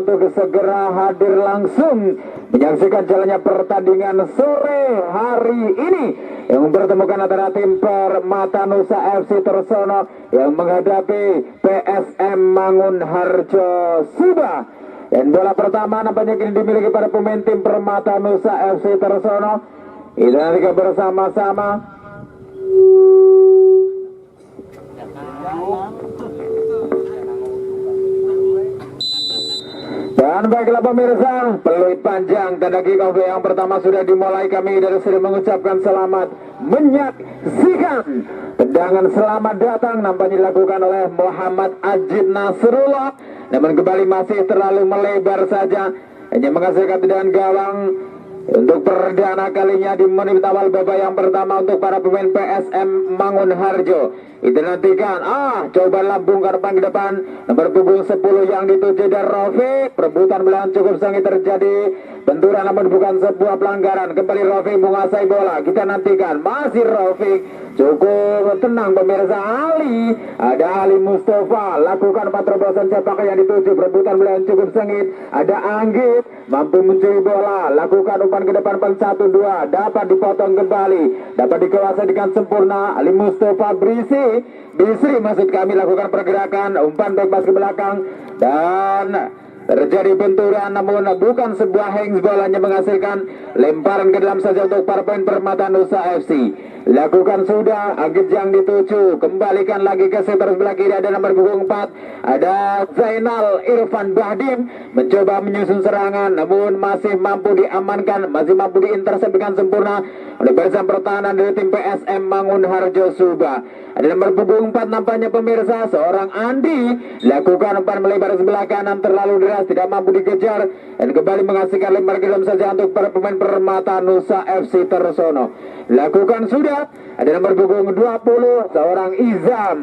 untuk segera hadir langsung menyaksikan jalannya pertandingan sore hari ini yang mempertemukan antara tim Permata Nusa FC Tersono yang menghadapi PSM Mangunharjo Subah. Dan bola pertama nampaknya kini dimiliki pada pemain tim Permata Nusa FC Tersono. Kita nantikan bersama-sama. Dan baiklah pemirsa, peluit panjang tanda kick off yang pertama sudah dimulai. Kami dari sini mengucapkan selamat menyaksikan. Tendangan selamat datang nampaknya dilakukan oleh Muhammad Ajid Nasrullah, namun kembali masih terlalu melebar saja, hanya menghasilkan tendangan gawang untuk perdana kalinya di menit awal babak yang pertama untuk para pemain PSM Mangunharjo. Itu nantikan, coba lambungkan ke depan nomor punggung 10 yang dituju dari Rafiq. Perebutan belahan cukup sengit terjadi, benturan namun bukan sebuah pelanggaran. Kembali Rafiq menguasai bola, kita nantikan masih Rafiq, cukup tenang pemirsa. Ada Ali Mustafa lakukan terobosan siapakah yang dituju. Perebutan belahan cukup sengit, ada Anggit mampu mencuri bola, lakukan umpan ke depan 1-2, dapat dipotong kembali, dapat dikuasai dengan sempurna. Ali Mustafa Bisri maksud kami lakukan pergerakan umpan bebas ke belakang dan terjadi benturan namun bukan sebuah hangs, bolanya menghasilkan lemparan ke dalam saja untuk para pemain Permata Nusa FC. Lakukan sudah, Anggit yang dituju, kembalikan lagi ke setor sebelah kiri, ada nomor punggung 4, ada Zainal Irfan Bahdim mencoba menyusun serangan namun masih mampu diamankan, masih mampu diintersep dengan sempurna oleh barisan pertahanan dari tim PSM Mangunharjo Subah. Ada nomor punggung 4 nampaknya pemirsa, seorang Andi lakukan umpan melebar sebelah kanan terlalu deras, tidak mampu dikejar dan kembali menghasilkan lempar ke dalam saja untuk para pemain Permata Nusa FC Tersono. Lakukan sudah, ada nomor punggung 20, seorang Izam,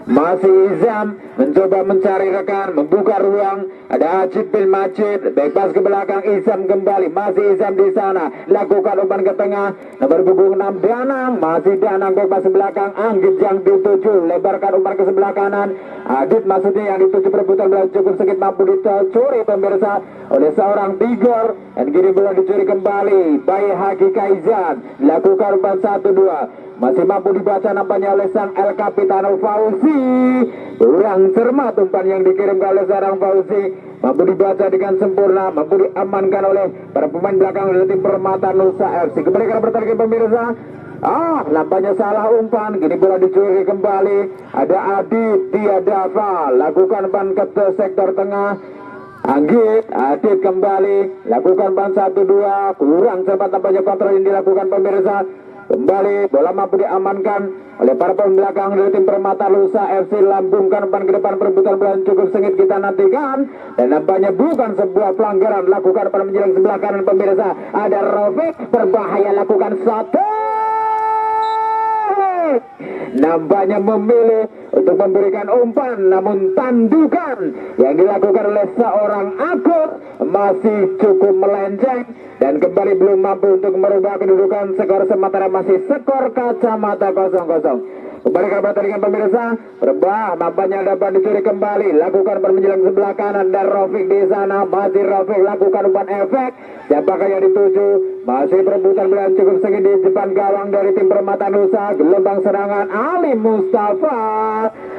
masih Izam mencoba mencari rekan, membuka ruang, ada Ajib bin Majid, bebas ke belakang, Izam kembali, masih Izam di sana, lakukan umpan ke tengah, nomor punggung 6 Danang, masih Danang bebas ke belakang, Anggit yang dituju, lebarkan umpan ke sebelah kanan, Adit maksudnya yang dituju. Perebutan bola cukup sedikit mampu dicuri pemirsa oleh seorang Tigor, dan kini bola dicuri kembali by Haki Kaizan, lakukan umpan 1-2, masih mampu dibaca nampaknya oleh sang El Capitano Fauzi. Kurang cermat umpan yang dikirimkan oleh seorang Fauzi, mampu dibaca dengan sempurna, mampu diamankan oleh para pemain belakang dari tim Permata Nusa FC. Kembali ke pertandingan pemirsa. Nampaknya salah umpan, kini bola dicuri kembali. Ada Adit Diadava, lakukan umpan ke sektor tengah. Anggit, Adit kembali, lakukan umpan 1-2, kurang cepat tampaknya kontrol yang dilakukan pemirsa. Kembali bola mampu diamankan oleh para pemain belakang dari tim Permata Nusa FC. Lambungkan umpan ke depan, perebutan bola cukup sengit, kita nantikan dan nampaknya bukan sebuah pelanggaran. Lakukan pada menjelang sebelah kanan pemirsa, ada Rafiq berbahaya, lakukan satu, nampaknya memilih untuk memberikan umpan namun tandukan yang dilakukan oleh seorang Akut masih cukup melenceng dan kembali belum mampu untuk merubah kedudukan skor, sementara masih skor kacamata 0-0. Kembali ke pertandingan pemirsa, berubah nampaknya dapat dicuri kembali, lakukan menjelang sebelah kanan dan Rafiq di sana, masih Rafiq lakukan umpan efek, siapakah yang dituju, masih perebutan bola cukup sengit di depan gawang dari tim Permata Nusa. Gelombang serangan Ali Mustafa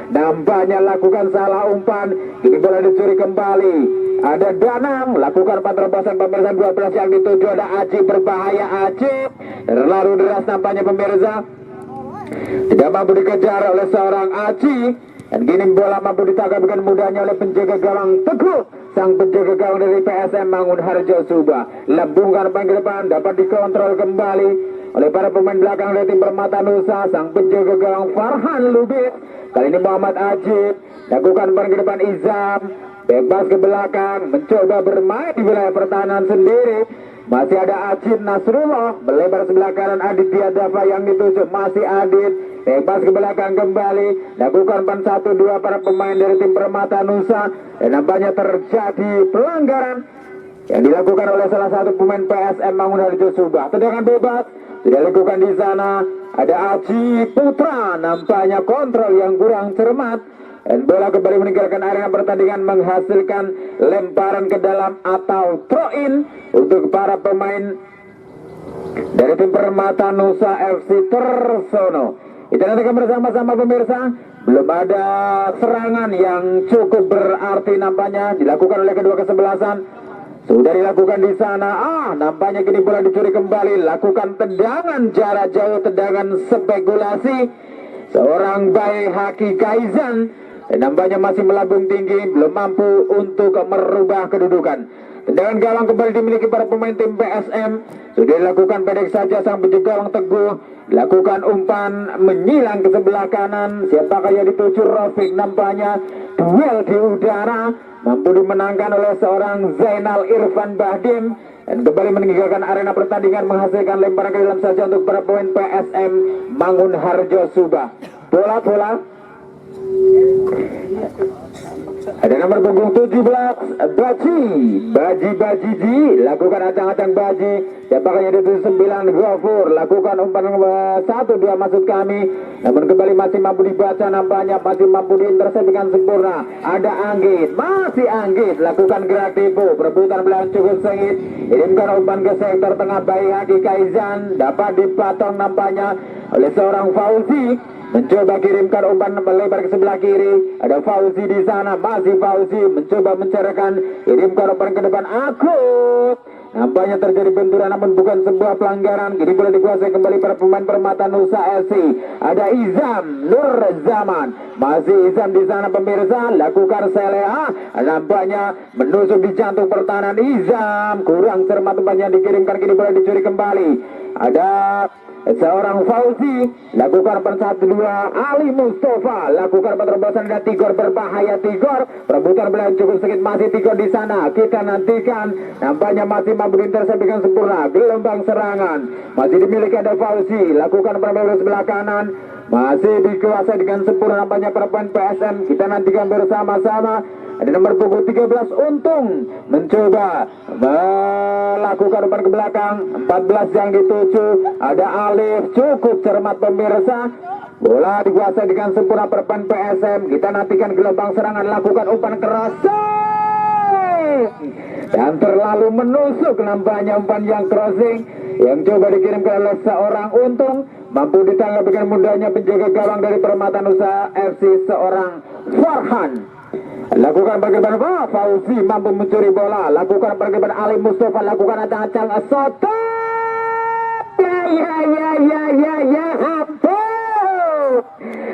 nampaknya lakukan salah umpan, ini bola dicuri kembali, ada Danang lakukan terobosan pemirsa 12 yang dituju, ada Aji berbahaya, Aji terlalu deras nampaknya pemirsa, tidak mampu dikejar oleh seorang Aji dan kini bola mampu ditangkap dengan mudahnya oleh penjaga gawang Teguh, sang penjaga gawang dari PSM Mangunharjo Subah. Lambungkan umpan ke depan, dapat dikontrol kembali oleh para pemain belakang dari tim Permata Nusa, sang penjaga gawang Farhan Lubis. Kali ini Muhammad Ajib lakukan umpan ke depan, Izam bebas ke belakang, mencoba bermain di wilayah pertahanan sendiri. Masih ada Ajid Nasrullah, melebar sebelah kanan, Adit Diadava yang dituju, masih Adit bebas ke belakang kembali, lakukan umpan 1-2 para pemain dari tim Permata Nusa dan nampaknya terjadi pelanggaran yang dilakukan oleh salah satu pemain PSM Mangunharjo Subah. Tendangan bebas tidak dilakukan di sana, ada Aji Putra, nampaknya kontrol yang kurang cermat Dan bola kembali meninggalkan arena pertandingan, menghasilkan lemparan ke dalam atau throw in untuk para pemain dari tim Permata Nusa FC Tersono. Kita nantikan bersama-sama pemirsa. Belum ada serangan yang cukup berarti nampaknya dilakukan oleh kedua kesebelasan. Sudah dilakukan di sana. Nampaknya kini bola dicuri kembali. Lakukan tendangan jarak jauh, tendangan spekulasi. Seorang Bae Haki Kaizan. Dan nampaknya masih melambung tinggi, belum mampu untuk merubah kedudukan. Tendangan gawang kembali dimiliki para pemain tim PSM. Sudah dilakukan pendek saja sang penjaga gawang Teguh. Dilakukan umpan menyilang ke sebelah kanan. Siapakah yang dituju? Rafiq. Nampaknya duel di udara mampu dimenangkan oleh seorang Zainal Irfan Bahdim. Dan kembali meninggalkan arena pertandingan, menghasilkan lemparan ke dalam saja untuk para pemain PSM Mangun Harjo Subah. Bola. Ada nomor punggung 17 Baji lakukan acang-acang Baji. Siapakah yang itu 9 Gofur, lakukan umpan nomor 1-2 maksud kami. Namun kembali masih mampu dibaca, nampaknya masih mampu diintersepsi dengan sempurna. Ada Anggit, masih Anggit, lakukan gerak tipu, perebutan belakang cukup sengit. Kirimkan umpan ke sektor tengah, Bayi Haki Kaizan dapat dipatong nampaknya oleh seorang Fauzi. Mencoba kirimkan umpan melebar ke sebelah kiri. Ada Fauzi di sana, masih Fauzi mencoba mencerahkan, kirimkan umpan ke depan. Akut. Nampaknya terjadi benturan namun bukan sebuah pelanggaran. Kini bola dikuasai kembali para pemain Permata Nusa FC. Ada Izam Nur Zaman, masih Izam di sana pemirsa, lakukan Seleha. Nampaknya menusuk di jantung pertahanan Izam. Kurang cermat umpannya dikirimkan, kini bola dicuri kembali. Ada seorang Fauzi, lakukan umpan 1-2. Ali Mustafa lakukan penerobosan, ada Tigor berbahaya. Tigor perebutan belakang cukup sedikit, masih Tigor di sana. Kita nantikan, nampaknya masih mampu diintersepsi dengan sempurna. Gelombang serangan masih dimiliki, ada Fauzi, lakukan penerobosan sebelah kanan, masih dikuasai dengan sempurna nampaknya para pemain PSM. Kita nantikan bersama-sama. Ada nomor punggung 13 Untung mencoba melakukan umpan ke belakang, 14 yang dituju. Ada Alif, cukup cermat pemirsa. Bola dikuasai dengan sempurna perpan PSM. Kita nantikan gelombang serangan, lakukan umpan keras dan terlalu menusuk. Nampaknya umpan yang crossing yang coba dikirimkan oleh seorang Untung, mampu ditangkap dengan mudahnya penjaga gawang dari Permata Nusa FC, seorang Farhan. Lakukan pergerakan Fauzi, mampu mencuri bola. Lakukan pergerakan Ali Mustafa, lakukan acang-acang Soto. Ya ampun.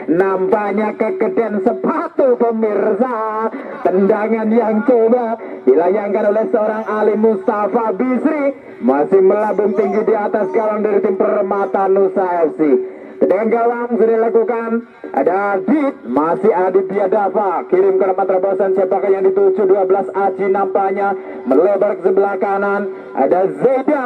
Nampaknya kegedean sepatu pemirsa. Tendangan yang coba dilayangkan oleh seorang Ali Mustafa Bisri, masih melambung tinggi di atas gawang dari tim Permata Nusa FC. Tendangan gawang sudah dilakukan. Ada Adit, masih Aditya Dava, kirim ke tempat terobosan. Siapakah yang dituju? 12 Aji, nampaknya melebar ke sebelah kanan. Ada Zeda.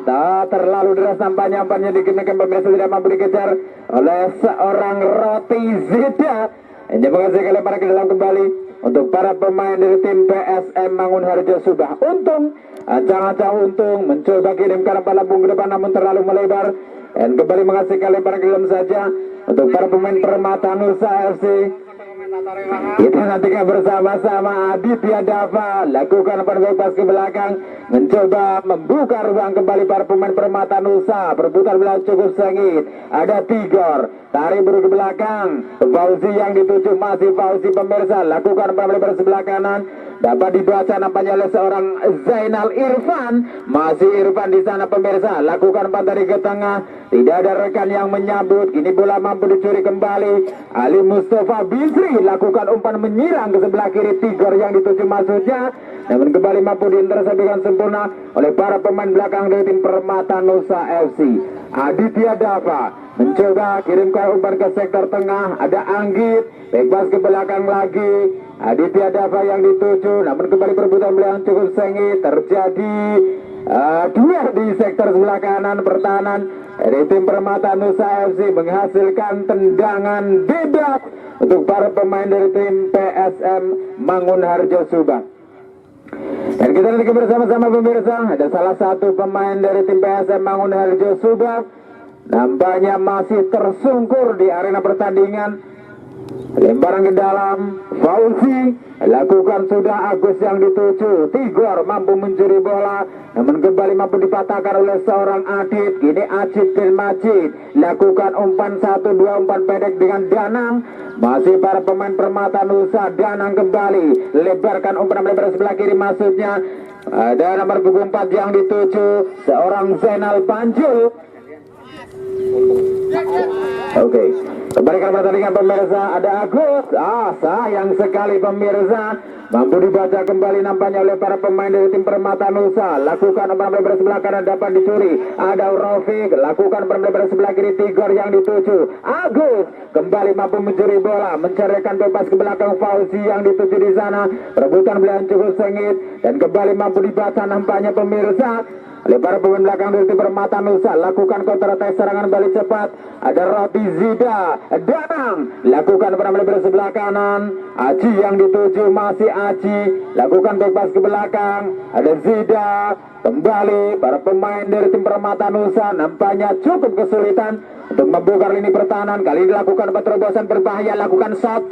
Tak terlalu deras nampaknya umpannya dikenakan pemirsa, tidak mampu dikejar oleh seorang Roti Zeda. Ini menghasilkan lemparan ke dalam kembali untuk para pemain dari tim PSM Mangun Harjo Subah. Untung, acang-acang Untung mencoba kirimkan umpan lambung ke depan namun terlalu melebar. Dan kembali menghasilkan lemparan ke dalam saja untuk para pemain Permata Nusa FC. Kita nantikan bersama-sama. Aditya Dava lakukan umpan bebas ke belakang, mencoba membuka ruang kembali para pemain Permata Nusa. Perebutan belakang cukup sengit. Ada Tigor, tarik buru ke belakang. Fauzi yang dituju, masih Fauzi pemirsa, lakukan umpan lebar sebelah kanan. Dapat dibaca nampaknya oleh seorang Zainal Irfan. Masih Irfan di sana pemirsa, lakukan umpan dari ke tengah. Tidak ada rekan yang menyambut. Kini bola mampu dicuri kembali. Ali Mustafa Bisri lakukan umpan menyerang ke sebelah kiri. Tigor yang dituju maksudnya, namun kembali mampu diintersepsi dengan sempurna oleh para pemain belakang dari tim Permata Nusa FC. Aditya Dava mencoba kirimkan umpan ke sektor tengah. Ada Anggit, bebas ke belakang lagi. Aditya Dava yang dituju, namun kembali perebutan belakang cukup sengit. Terjadi dua di sektor sebelah kanan pertahanan dari tim Permata Nusa FC, menghasilkan tendangan bebas untuk para pemain dari tim PSM Mangun Harjo Subah. Dan kita nanti bersama-sama pemirsa, ada salah satu pemain dari tim PSM Mangun Harjo Subah nampaknya masih tersungkur di arena pertandingan. lemparan ke dalam, Fauzi lakukan sudah, Agus yang dituju, Tigor mampu mencuri bola, namun kembali mampu dipatahkan oleh seorang Adit. Kini Ajit bin Majid lakukan umpan 1-2 umpan pendek dengan Danang, masih para pemain Permata Nusa. Danang kembali lebarkan umpan melebar sebelah kiri, maksudnya ada nomor punggung 4 yang dituju, seorang Zainal Panjul. Oke, kembali ke pertandingan pemirsa, ada Agus. Sayang sekali pemirsa, mampu dibaca kembali nampaknya oleh para pemain dari tim Permata Nusa. Lakukan umpan melebar sebelah kanan dapat dicuri, ada Rafiq, lakukan umpan melebar sebelah kiri, Tigor yang dituju, Agus kembali mampu mencuri bola, mencarikan bebas ke belakang, Fauzi yang dituju di sana, perebutan beliau cukup sengit dan kembali mampu dibaca nampaknya pemirsa oleh para pemain belakang dari tim Permata Nusa. Lakukan counter attack, serangan balik cepat, ada Roti Zida, Danang lakukan umpan melebar sebelah kanan, Aji yang dituju, masih Aji lakukan bebas ke belakang, ada Zida. Kembali para pemain dari tim Permata Nusa nampaknya cukup kesulitan untuk membuka lini pertahanan. Kali ini lakukan terobosan berbahaya, lakukan shot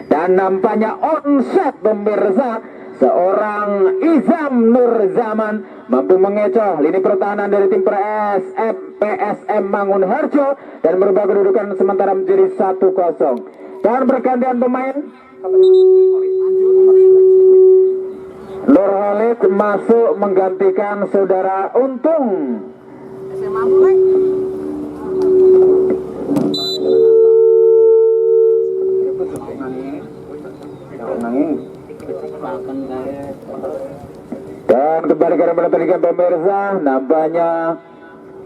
dan nampaknya onside pemirsa. Seorang Izam Nur Zaman mampu mengecoh lini pertahanan dari tim PSM Mangun Harjo dan merubah kedudukan sementara menjadi 1-0. Dan bergantian pemain, Nur Khalid masuk menggantikan saudara Untung. Dan kembali ke pertandingan pemirsa, nampaknya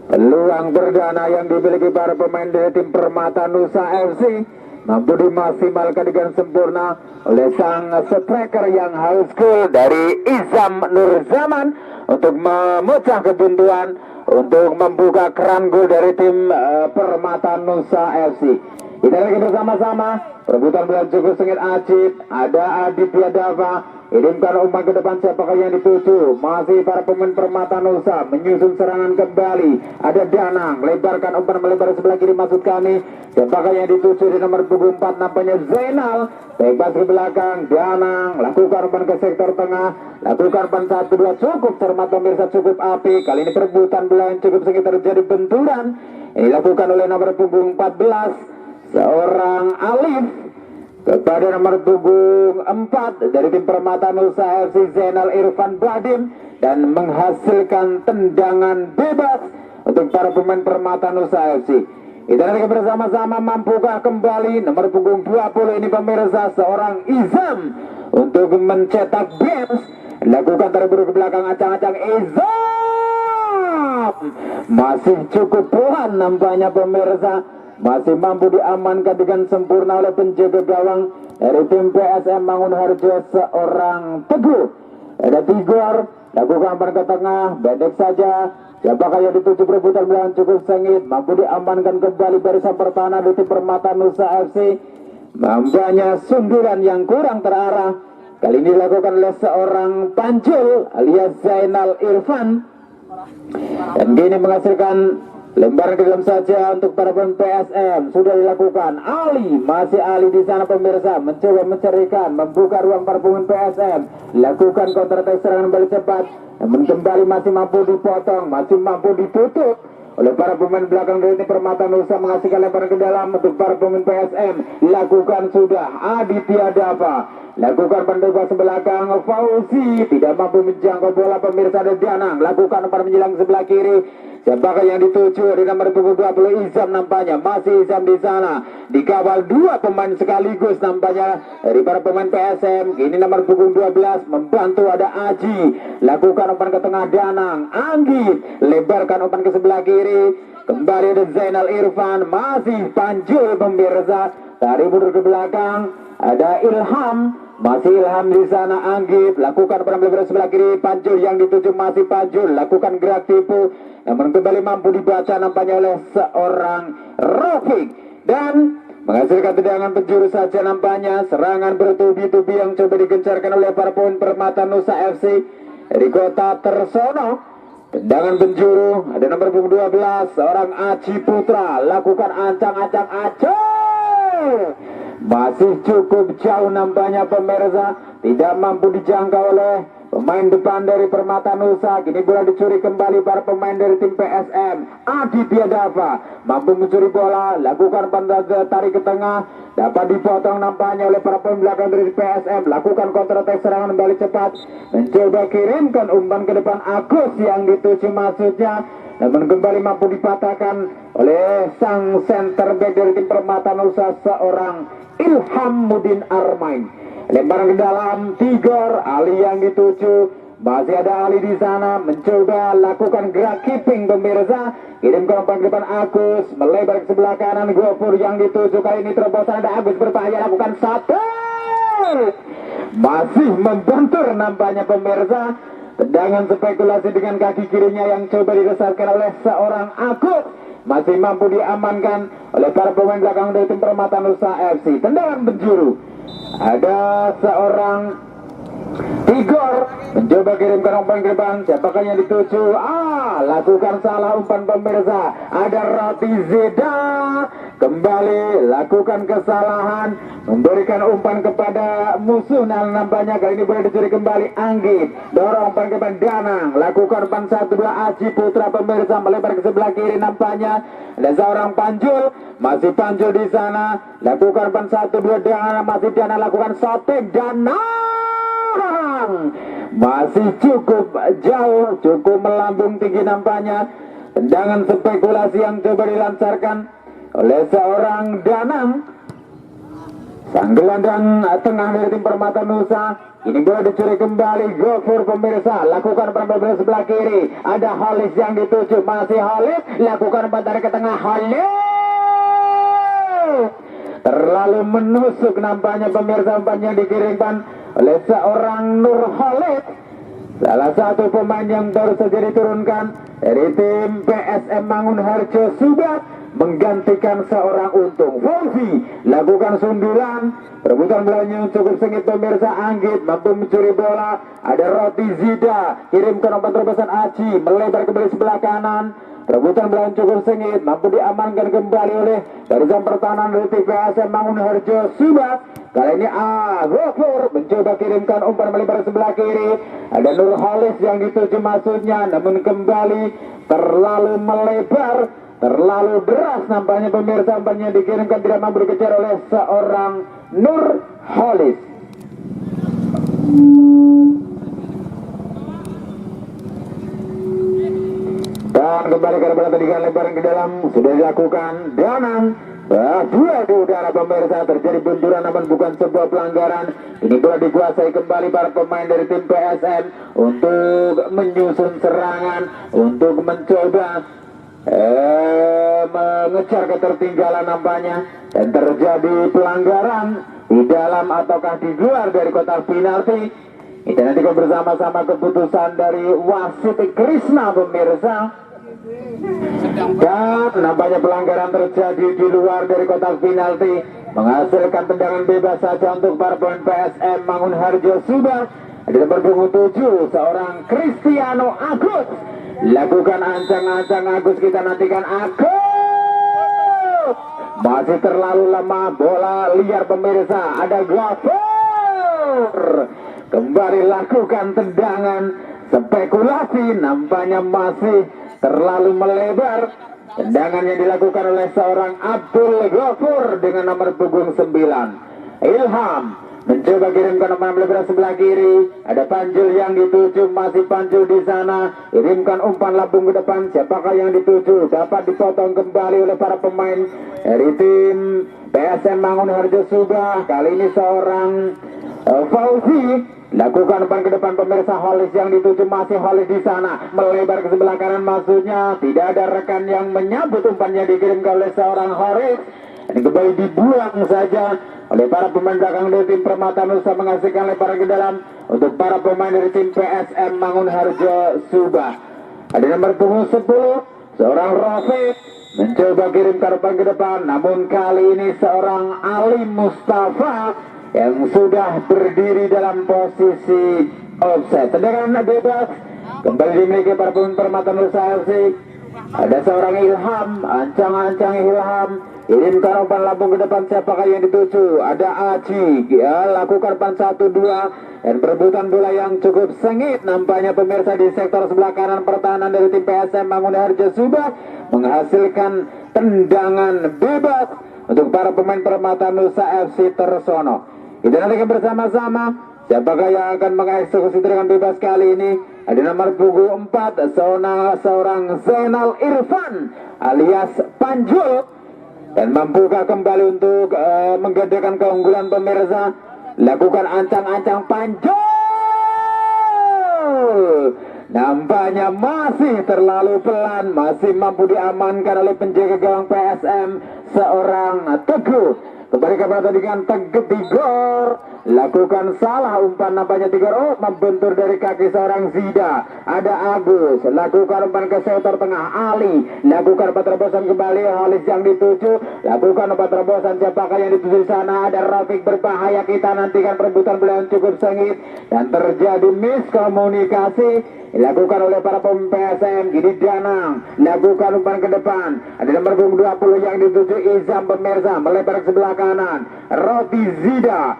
peluang perdana yang dimiliki para pemain dari tim Permata Nusa FC mampu dimaksimalkan dengan sempurna oleh sang striker yang haus gol dari Izam Nur Zaman untuk memecah kebuntuan, untuk membuka keran gol dari tim Permata Nusa FC. Kita lagi bersama-sama, perebutan bola cukup sengit, Ajit, ada Aditya Dava, kirimkan umpan ke depan, siapakah yang dituju? Masih para pemain Permata Nusa menyusun serangan kembali, ada Danang, lebarkan umpan melebar sebelah kiri, maksud kami, siapakah yang dituju di nomor punggung 4, nampaknya Zainal, bebas ke belakang, Danang, lakukan umpan ke sektor tengah, lakukan umpan 1-2, cukup cermat pemirsa, cukup api. Kali ini perebutan bola yang cukup sengit, terjadi benturan, ini dilakukan oleh nomor punggung 14, seorang Alif kepada nomor punggung 4 dari tim Permata Nusa FC, Zainal Irfan Badim, dan menghasilkan tendangan bebas untuk para pemain Permata Nusa FC. Kita nanti bersama-sama, mampukah kembali nomor punggung 20 ini pemirsa, seorang Izam untuk mencetak bench, lakukan terburu ke belakang, acang-acang Izam masih cukup pelan nampaknya pemirsa, masih mampu diamankan dengan sempurna oleh penjaga gawang dari tim PSM Mangun Harjo, seorang Teguh. Ada Tigor, lakukan umpan ke tengah, pendek saja. Siapakah yang dituju, perebutan belakang cukup sengit, mampu diamankan kembali barisan pertahanan dari tim Permata Nusa FC. Nampaknya sundulan yang kurang terarah, kali ini dilakukan oleh seorang Panjul alias Zainal Irfan, dan kini menghasilkan lemparan ke dalam saja untuk para pemain PSM. Sudah dilakukan, Ali, masih Ali di sana pemirsa, mencoba mencarikan, membuka ruang para pemain PSM, lakukan counter attack, serangan balik cepat, namun kembali masih mampu dipotong, masih mampu ditutup oleh para pemain belakang dari tim Permata Nusa. Menghasilkan lemparan ke dalam untuk para pemain PSM, lakukan sudah, Aditya Dava, lakukan pendobrak sebelakang, Fauzi tidak mampu menjangkau bola pemirsa, ada Danang, lakukan umpan menjelang sebelah kiri. Siapakah yang dituju di nomor punggung 20? Izam nampaknya, masih Izam di sana, dikawal dua pemain sekaligus nampaknya dari para pemain PSM. Kini nomor punggung 12 membantu, ada Aji, lakukan umpan ke tengah, Danang, Anggi, lebarkan umpan ke sebelah kiri, kembali ada Zainal Irfan, masih Panjul pemirsa, tarik mundur ke belakang, ada Ilham, masih Ilham di sana, Anggit, lakukan umpan melebar sebelah kiri, Panjul yang dituju, masih Panjul, lakukan gerak tipu, namun kembali mampu dibaca nampaknya oleh seorang Rafiq, dan menghasilkan tendangan penjuru saja nampaknya. Serangan bertubi-tubi yang coba digencarkan oleh para pemain Permata Nusa FC dari kota Tersono. Tendangan penjuru, ada nomor punggung 12, seorang Aji Putra, lakukan ancang-ancang Aji. Masih cukup jauh nampaknya pemirsa, tidak mampu dijangkau oleh pemain depan dari Permata Nusa. Kini bola dicuri kembali para pemain dari tim PSM. Aditya Dava mampu mencuri bola, lakukan pantas tarik ke tengah, dapat dipotong nampaknya oleh para pemain belakang dari PSM. Lakukan counter attack serangan kembali cepat, mencoba kirimkan umpan ke depan Agus yang dituju maksudnya, namun kembali mampu dipatahkan oleh sang center back dari tim Permata Nusa, seorang Ilhamuddin Armain. Lemparan ke dalam, Tigor, Ali yang dituju, masih ada Ali di sana, mencoba lakukan gerak keeping pemirsa, kirim ke umpan ke depan Agus, melebar ke sebelah kanan, Gofur yang dituju, kali ini terobosan ada Agus berbahaya, lakukan satu, masih membentur nampaknya pemirsa. Tendangan spekulasi dengan kaki kirinya yang coba didesarkan oleh seorang Agus, masih mampu diamankan oleh para pemain belakang dari tim Permata Nusa FC. Tendangan penjuru, ada seorang Tigor mencoba kirimkan umpan ke depan, siapakah yang dituju? Lakukan salah umpan pemirsa. Ada Roti Zeda, kembali lakukan kesalahan, memberikan umpan kepada musuh. Nah, nampaknya kali ini boleh dicuri kembali Anggit, dorong umpan ke depan Danang, lakukan umpan 1-2 Aji Putra pemirsa, melebar ke sebelah kiri nampaknya ada seorang Panjul, masih Panjul di sana, lakukan umpan 1-2 Danang, masih Danang lakukan sotek Danang. Masih cukup jauh, cukup melambung tinggi nampaknya. Tendangan spekulasi yang coba dilancarkan oleh seorang Danang, sang gelandang tengah dari tim Permata Nusa. Ini bola dicuri kembali, Gofur pemirsa, lakukan peran sebelah kiri, ada Holis yang dituju, masih Holis, lakukan bantaran ke tengah, Holis terlalu menusuk nampaknya pemirsa, umpannya dikirimkan oleh seorang Nur Khalid, salah satu pemain yang baru saja diturunkan dari tim PSM Mangunharjo Subak, menggantikan seorang Untung. Fauzi lakukan sundulan, perebutan bolanya cukup sengit pemirsa. Anggit mampu mencuri bola, ada Roti Zida, kirimkan umpan terobosan Aji, melebar kembali sebelah kanan. Perebutan bola cukup sengit, mampu diamankan kembali oleh barisan pertahanan dari tim PSM Mangunharjo Subak. Kali ini Gofur mencoba kirimkan umpan melebar sebelah kiri, ada Nur Khalis yang dituju maksudnya, namun kembali terlalu melebar, terlalu deras nampaknya pemirsa, umpannya dikirimkan tidak mampu dikejar oleh seorang Nur Khalis. Dan kembali ke arah tadi lebaran ke dalam sudah dilakukan Danang. Dua di udara pemirsa, terjadi benturan namun bukan sebuah pelanggaran. Ini bola dikuasai kembali para pemain dari tim PSM untuk menyusun serangan, untuk mencoba mengejar ketertinggalan nampaknya, dan terjadi pelanggaran di dalam ataukah di luar dari kotak penalti. Kita nanti bersama-sama keputusan dari wasit Krishna pemirsa. Dan nampaknya pelanggaran terjadi di luar dari kotak penalti, menghasilkan tendangan bebas saja untuk para pemain PSM Mangunharjo Subak. Ada nomor punggung 7, seorang Cristiano Agus, lakukan ancang-ancang Agus, kita nantikan Agus, masih terlalu lemah, bola liar pemirsa. Ada Gofur, kembali lakukan tendangan spekulasi, nampaknya masih terlalu melebar. Tendangan yang dilakukan oleh seorang Abdul Gofur dengan nomor punggung 9. Ilham mencoba kirimkan umpan melebar sebelah kiri, ada Panjul yang dituju, masih Panjul di sana, kirimkan umpan lambung ke depan, siapakah yang dituju, dapat dipotong kembali oleh para pemain dari tim PSM Mangunharjo Subak. Kali ini seorang Fauzi lakukan umpan ke depan pemirsa. Holis yang dituju, masih Holis di sana, melebar ke sebelah kanan maksudnya, tidak ada rekan yang menyambut, umpannya dikirimkan oleh seorang Holis. Ini kembali dibuang saja oleh para pemain belakang dari tim Permata Nusa, menghasilkan lemparan ke dalam untuk para pemain dari tim PSM Mangunharjo Subak. Ada nomor punggung 10, seorang Rafiq mencoba kirimkan umpan ke depan, namun kali ini seorang Ali Mustafa yang sudah berdiri dalam posisi offside. Tendangan bebas kembali dimiliki para pemain Permata Nusa FC. Ada seorang Ilham, ancang-ancang Ilham, kirimkan umpan lambung ke depan, siapakah yang dituju? Ada Aji, ya, lakukan umpan 1-2 dan perebutan bola yang cukup sengit. Nampaknya pemirsa di sektor sebelah kanan pertahanan dari tim PSM Mangunharjo sudah menghasilkan tendangan bebas untuk para pemain Permata Nusa FC tersono. Kita nantikan bersama-sama siapakah yang akan mengeksekusi tendangan bebas kali ini. Ada nomor punggung 4, seorang Zainal Irfan alias Panjul, dan mampukah kembali untuk menggandakan keunggulan pemirsa. Lakukan ancang-ancang Panjul, nampaknya masih terlalu pelan, masih mampu diamankan oleh penjaga gawang PSM seorang Teguh. Kembali ke pertandingan, Teguh Tigor lakukan salah umpan, nampaknya Tigor membentur dari kaki seorang Zida. Ada Agus, lakukan umpan ke sektor tengah. Ali lakukan umpan terobosan kembali, Halis yang dituju, lakukan umpan terobosan, siapakah yang dituju di sana? Ada Rafiq, berbahaya, kita nantikan perebutan bola yang cukup sengit dan terjadi miskomunikasi dilakukan oleh para pemain PSM. Gini Danang lakukan umpan ke depan, ada nomor punggung 20 yang dituju Izam pemirsa, melebar ke sebelah kanan. Roti Zida,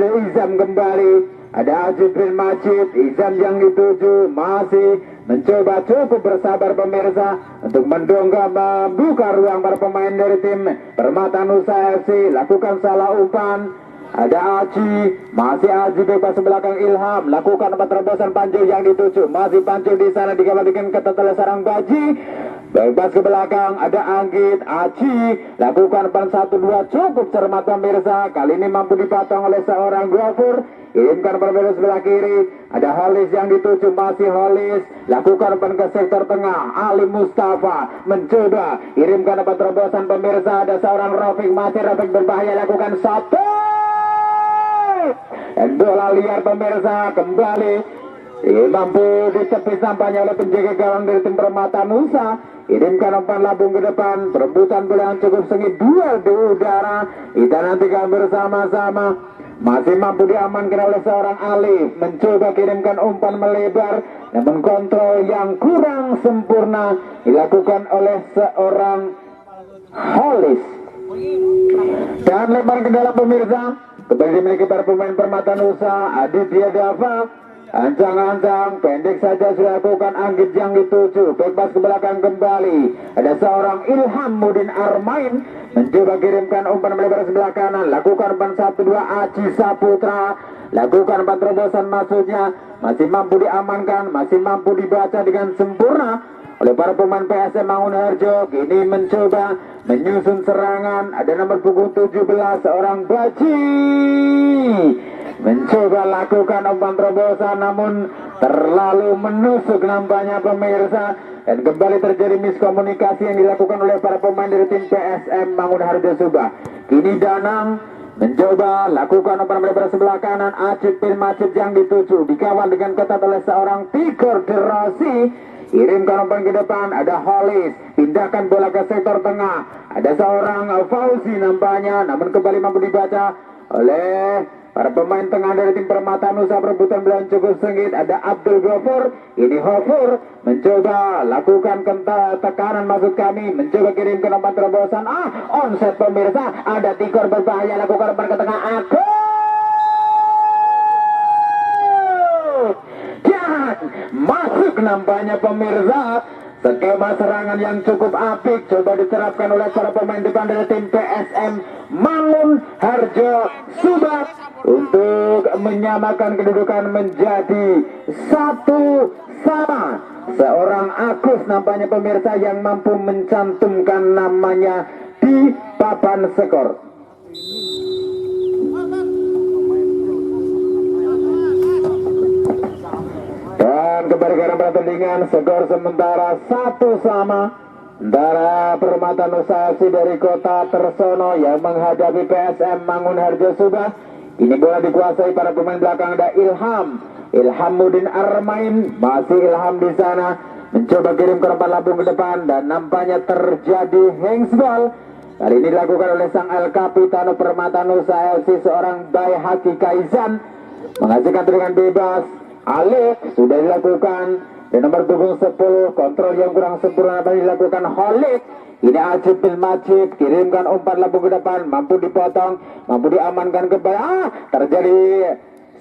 Izam kembali, ada Ajib bin Majid, Izam yang dituju masih mencoba cukup bersabar pemirsa untuk mendongkrak membuka ruang para pemain dari tim Permata Nusa FC. Lakukan salah umpan, ada Aji, masih Aji bebas belakang Ilham, lakukan umpan terobosan Panjul yang dituju, masih Panjul di sana dikembalikan ke tetelan sarang Baji, bebas ke belakang. Ada Anggit, Aji lakukan umpan 1-2 cukup cermat pemirsa, kali ini mampu dipotong oleh seorang Gofur. Kirimkan berbeda sebelah kiri, ada Holis yang dituju, masih Holis lakukan umpan ke sektor tengah. Ali Mustafa mencoba kirimkan umpan terobosan pemirsa, ada seorang Rafiq, masih Rafiq berbahaya, lakukan satu dan bola liar pemirsa kembali mampu ditepis nampaknya oleh penjaga gawang dari tim Permata Nusa. Kirimkan umpan lambung ke depan, perebutan bola yang cukup sengit, duel di udara. Kita nantikan bersama-sama, masih mampu diamankan oleh seorang Ali, mencoba kirimkan umpan melebar, namun kontrol yang kurang sempurna dilakukan oleh seorang Holis dan lempar ke dalam pemirsa. Kembali dimiliki para pemain Permata Nusa. Aditya Dava, ancang-ancang pendek saja sudah lakukan. Anggit yang dituju, bebas ke belakang kembali. Ada seorang Ilham Mudin Armain mencoba kirimkan umpan melebar sebelah kanan, lakukan umpan 1-2. Aji Saputra lakukan umpan terobosan, maksudnya masih mampu diamankan, masih mampu dibaca dengan sempurna oleh para pemain PSM Mangunharjo. Kini mencoba menyusun serangan, ada nomor punggung 17 seorang Baji, mencoba lakukan umpan terobosan namun terlalu menusuk nampaknya pemirsa, dan kembali terjadi miskomunikasi yang dilakukan oleh para pemain dari tim PSM Mangunharjo Subah. Kini Danang mencoba lakukan umpan melebar sebelah kanan. Ajib bin Majid yang dituju, dikawal dengan ketat oleh seorang Tigor Derasi. Kirimkan umpan ke depan, ada Holis, pindahkan bola ke sektor tengah, ada seorang Fauzi nampaknya, namun kembali mampu dibaca oleh para pemain tengah dari tim Permata Nusa. Perebutan bola cukup sengit, ada Abdul Ghafur. Ini Ghafur mencoba lakukan tekanan, maksud kami mencoba kirimkan umpan terobosan, onset pemirsa. Ada Tigor berbahaya, lakukan umpan ke tengah, masuk nampaknya pemirsa. Skema serangan yang cukup apik coba diterapkan oleh para pemain depan dari tim PSM Mangunharjo Subah untuk menyamakan kedudukan menjadi 1-1. Seorang Agus nampaknya pemirsa yang mampu mencantumkan namanya di papan skor. Dan kembali ke arah pertandingan, skor sementara 1-1 antara Permata Nusa FC dari Kota Tersono yang menghadapi PSM Mangunharjo Subah. Ini bola dikuasai para pemain belakang, ada Ilham Mudin Armain, masih Ilham di sana mencoba kirim ke umpan lambung ke depan dan nampaknya terjadi handsball. Kali ini dilakukan oleh sang El Capitano Permata Nusa FC, seorang Baihaki Kaizan, menghasilkan tendangan bebas. Alif sudah dilakukan, di nomor punggung 10. Kontrol yang kurang sempurna dapat dilakukan Khalid. Ini Ajib bin Majid, kirimkan umpan lambung ke depan, mampu dipotong, mampu diamankan kembali. Terjadi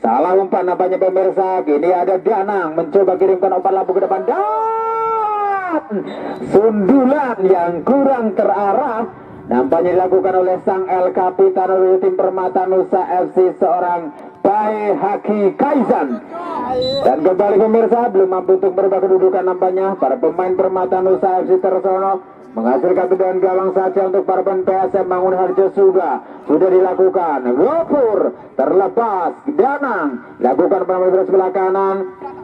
salah umpan nampaknya pemirsa. Kini ada Danang mencoba kirimkan umpan lambung ke depan dan sundulan yang kurang terarah nampaknya dilakukan oleh sang El Capitan dari tim Permata Nusa FC, seorang Bae Haki Kaizan. Dan kembali pemirsa, belum mampu untuk merubah kedudukan nampaknya para pemain Permata Nusa FC tersono. Menghasilkan tendangan gawang saja untuk para pemain PSM Mangunharjo sudah dilakukan. Gofur terlepas, Danang lakukan penampilan sebelah kanan.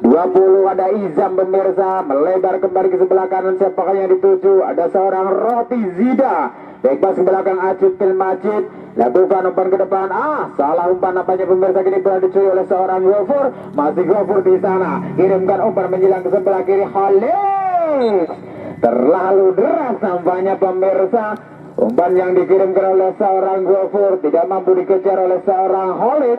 20 ada Izam pemirsa, melebar kembali ke sebelah kanan. Siapakah yang dituju? Ada seorang Roti Zida. Back pass ke belakang Ajib bin Majid, lakukan umpan ke depan. Salah umpan nampaknya pemirsa, kini bola dicuri oleh seorang Gofur. Masih Gofur di sana, kirimkan umpan menjelang ke sebelah kiri Khalid. Terlalu deras nampaknya pemirsa. Umpan yang dikirimkan oleh seorang Gofur tidak mampu dikejar oleh seorang Khalid.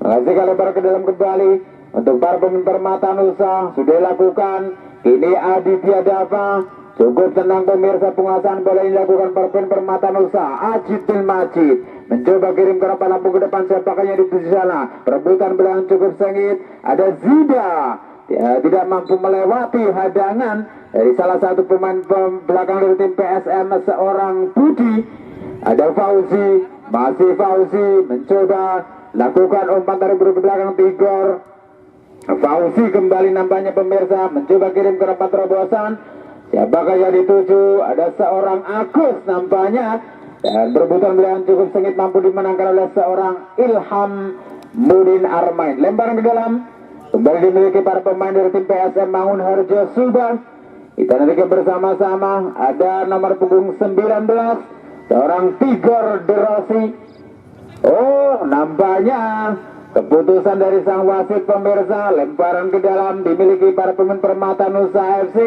Menghasilkan lebar ke dalam kembali untuk para pemain Permata Nusa. Sudah dilakukan. Kini Aditya Dava. Cukup tenang pemirsa, penguasaan bola ini dilakukan para pemain Permata Nusa. Ajib bin Majid mencoba kirimkan umpan lambung ke depan. Siapakah yang di sana? Perebutan belakang cukup sengit. Ada Zida. Tidak mampu melewati hadangan dari salah satu pemain belakang dari tim PSM, seorang Budi. Ada Fauzi, masih Fauzi mencoba lakukan umpan tarik ke belakang Tigor. Fauzi kembali nampaknya pemirsa, mencoba kirim ke umpan terobosan. Siapakah yang dituju? Ada seorang Agus nampaknya, dan berebutan belakang cukup sengit, mampu dimenangkan oleh seorang Ilham Mudin Armain. Lemparan ke dalam kembali dimiliki para pemain dari tim PSM Mangunharjo Subang. Kita nantikan bersama-sama. Ada nomor punggung 19, seorang Tigor Derosi. Nampaknya keputusan dari sang wasit pemirsa. Lemparan ke dalam dimiliki para pemain Permata Nusa FC.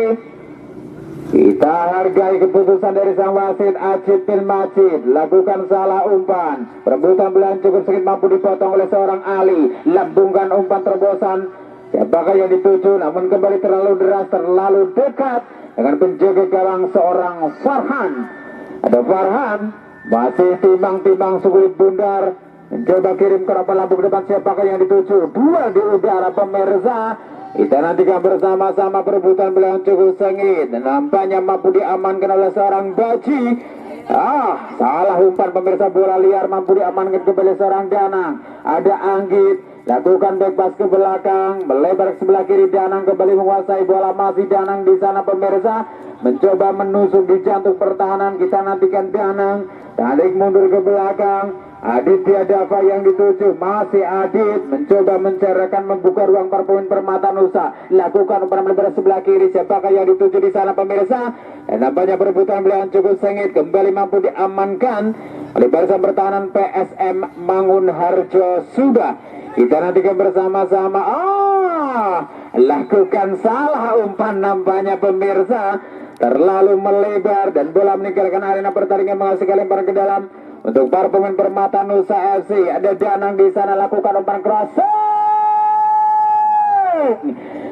Kita hargai keputusan dari sang wasit. Ajib bin Majid lakukan salah umpan. Perebutan belakang cukup sedikit, mampu dipotong oleh seorang Ali. Lambungkan umpan terobosan. Siapakah yang dituju? Namun kembali terlalu deras, terlalu dekat dengan penjaga gawang seorang Farhan. Ada Farhan masih timbang-timbang sulit bundar. Mencoba kirim ke umpan lambung depan. Siapakah yang dituju? Dua di udara pemirsa. Kita nantikan bersama-sama. Perebutan belakang cukup sengit dan nampaknya mampu diamankan oleh seorang Baji. Salah umpan pemirsa, bola liar mampu diamankan kembali seorang Danang. Ada Anggit, lakukan back pass ke belakang, melebar ke sebelah kiri. Danang kembali menguasai bola, masih Danang di sana pemirsa, mencoba menusuk di jantung pertahanan. Kita nantikan Danang tarik mundur ke belakang. Aditya Dava yang dituju, masih Adit mencoba mencerahkan, membuka ruang para pemain Permata Nusa. Lakukan umpan melebar sebelah kiri. Siapakah yang dituju di sana pemirsa? Dan nampaknya perebutan belakang cukup sengit, kembali mampu diamankan oleh barisan pertahanan PSM Mangunharjo Subang. Kita nantikan bersama-sama. Lakukan salah umpan nampaknya pemirsa, terlalu melebar dan bola meninggalkan arena pertandingan. Menghasilkan lemparan ke dalam untuk para pemain Permata Nusa FC. Ada Danang di sana, lakukan umpan crossing.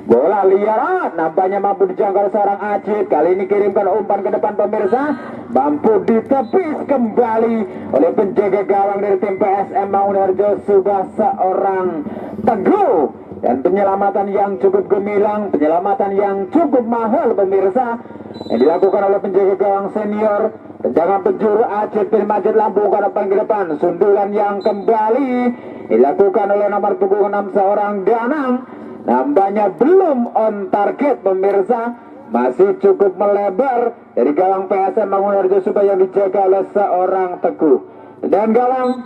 Bola liar nampaknya mampu dijangkau seorang Ajit. Kali ini kirimkan umpan ke depan pemirsa, mampu ditepis kembali oleh penjaga gawang dari tim PSM Mangunharjo Subang, seorang Teguh. Dan penyelamatan yang cukup gemilang, penyelamatan yang cukup mahal pemirsa, yang dilakukan oleh penjaga gawang senior. Tendangan penjuru Ajit bin Majid, lambungkan umpan ke depan. Sundulan yang kembali dilakukan oleh nomor punggung 6 seorang Danang. Nampaknya belum on target pemirsa, masih cukup melebar dari gawang PSM Mangunharjo Subang yang dijaga oleh seorang Teguh. Dan gawang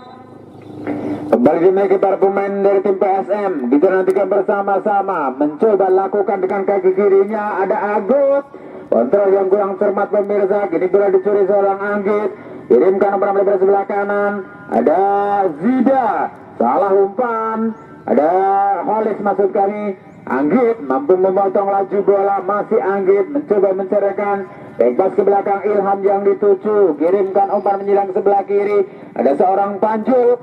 kembali dimiliki para pemain dari tim PSM. Kita nantikan bersama-sama, mencoba lakukan dengan kaki kirinya. Ada Agus, kontrol yang kurang cermat pemirsa. Kini bola dicuri seorang Anggit, kirimkan umpan melebar sebelah kanan. Ada Zida, salah umpan. Ada Holis maksud kami. Anggit mampu memotong laju bola, masih Anggit mencoba mencerahkan. Bebas ke belakang Ilham yang dituju, kirimkan umpan menyilang sebelah kiri. Ada seorang Panjul,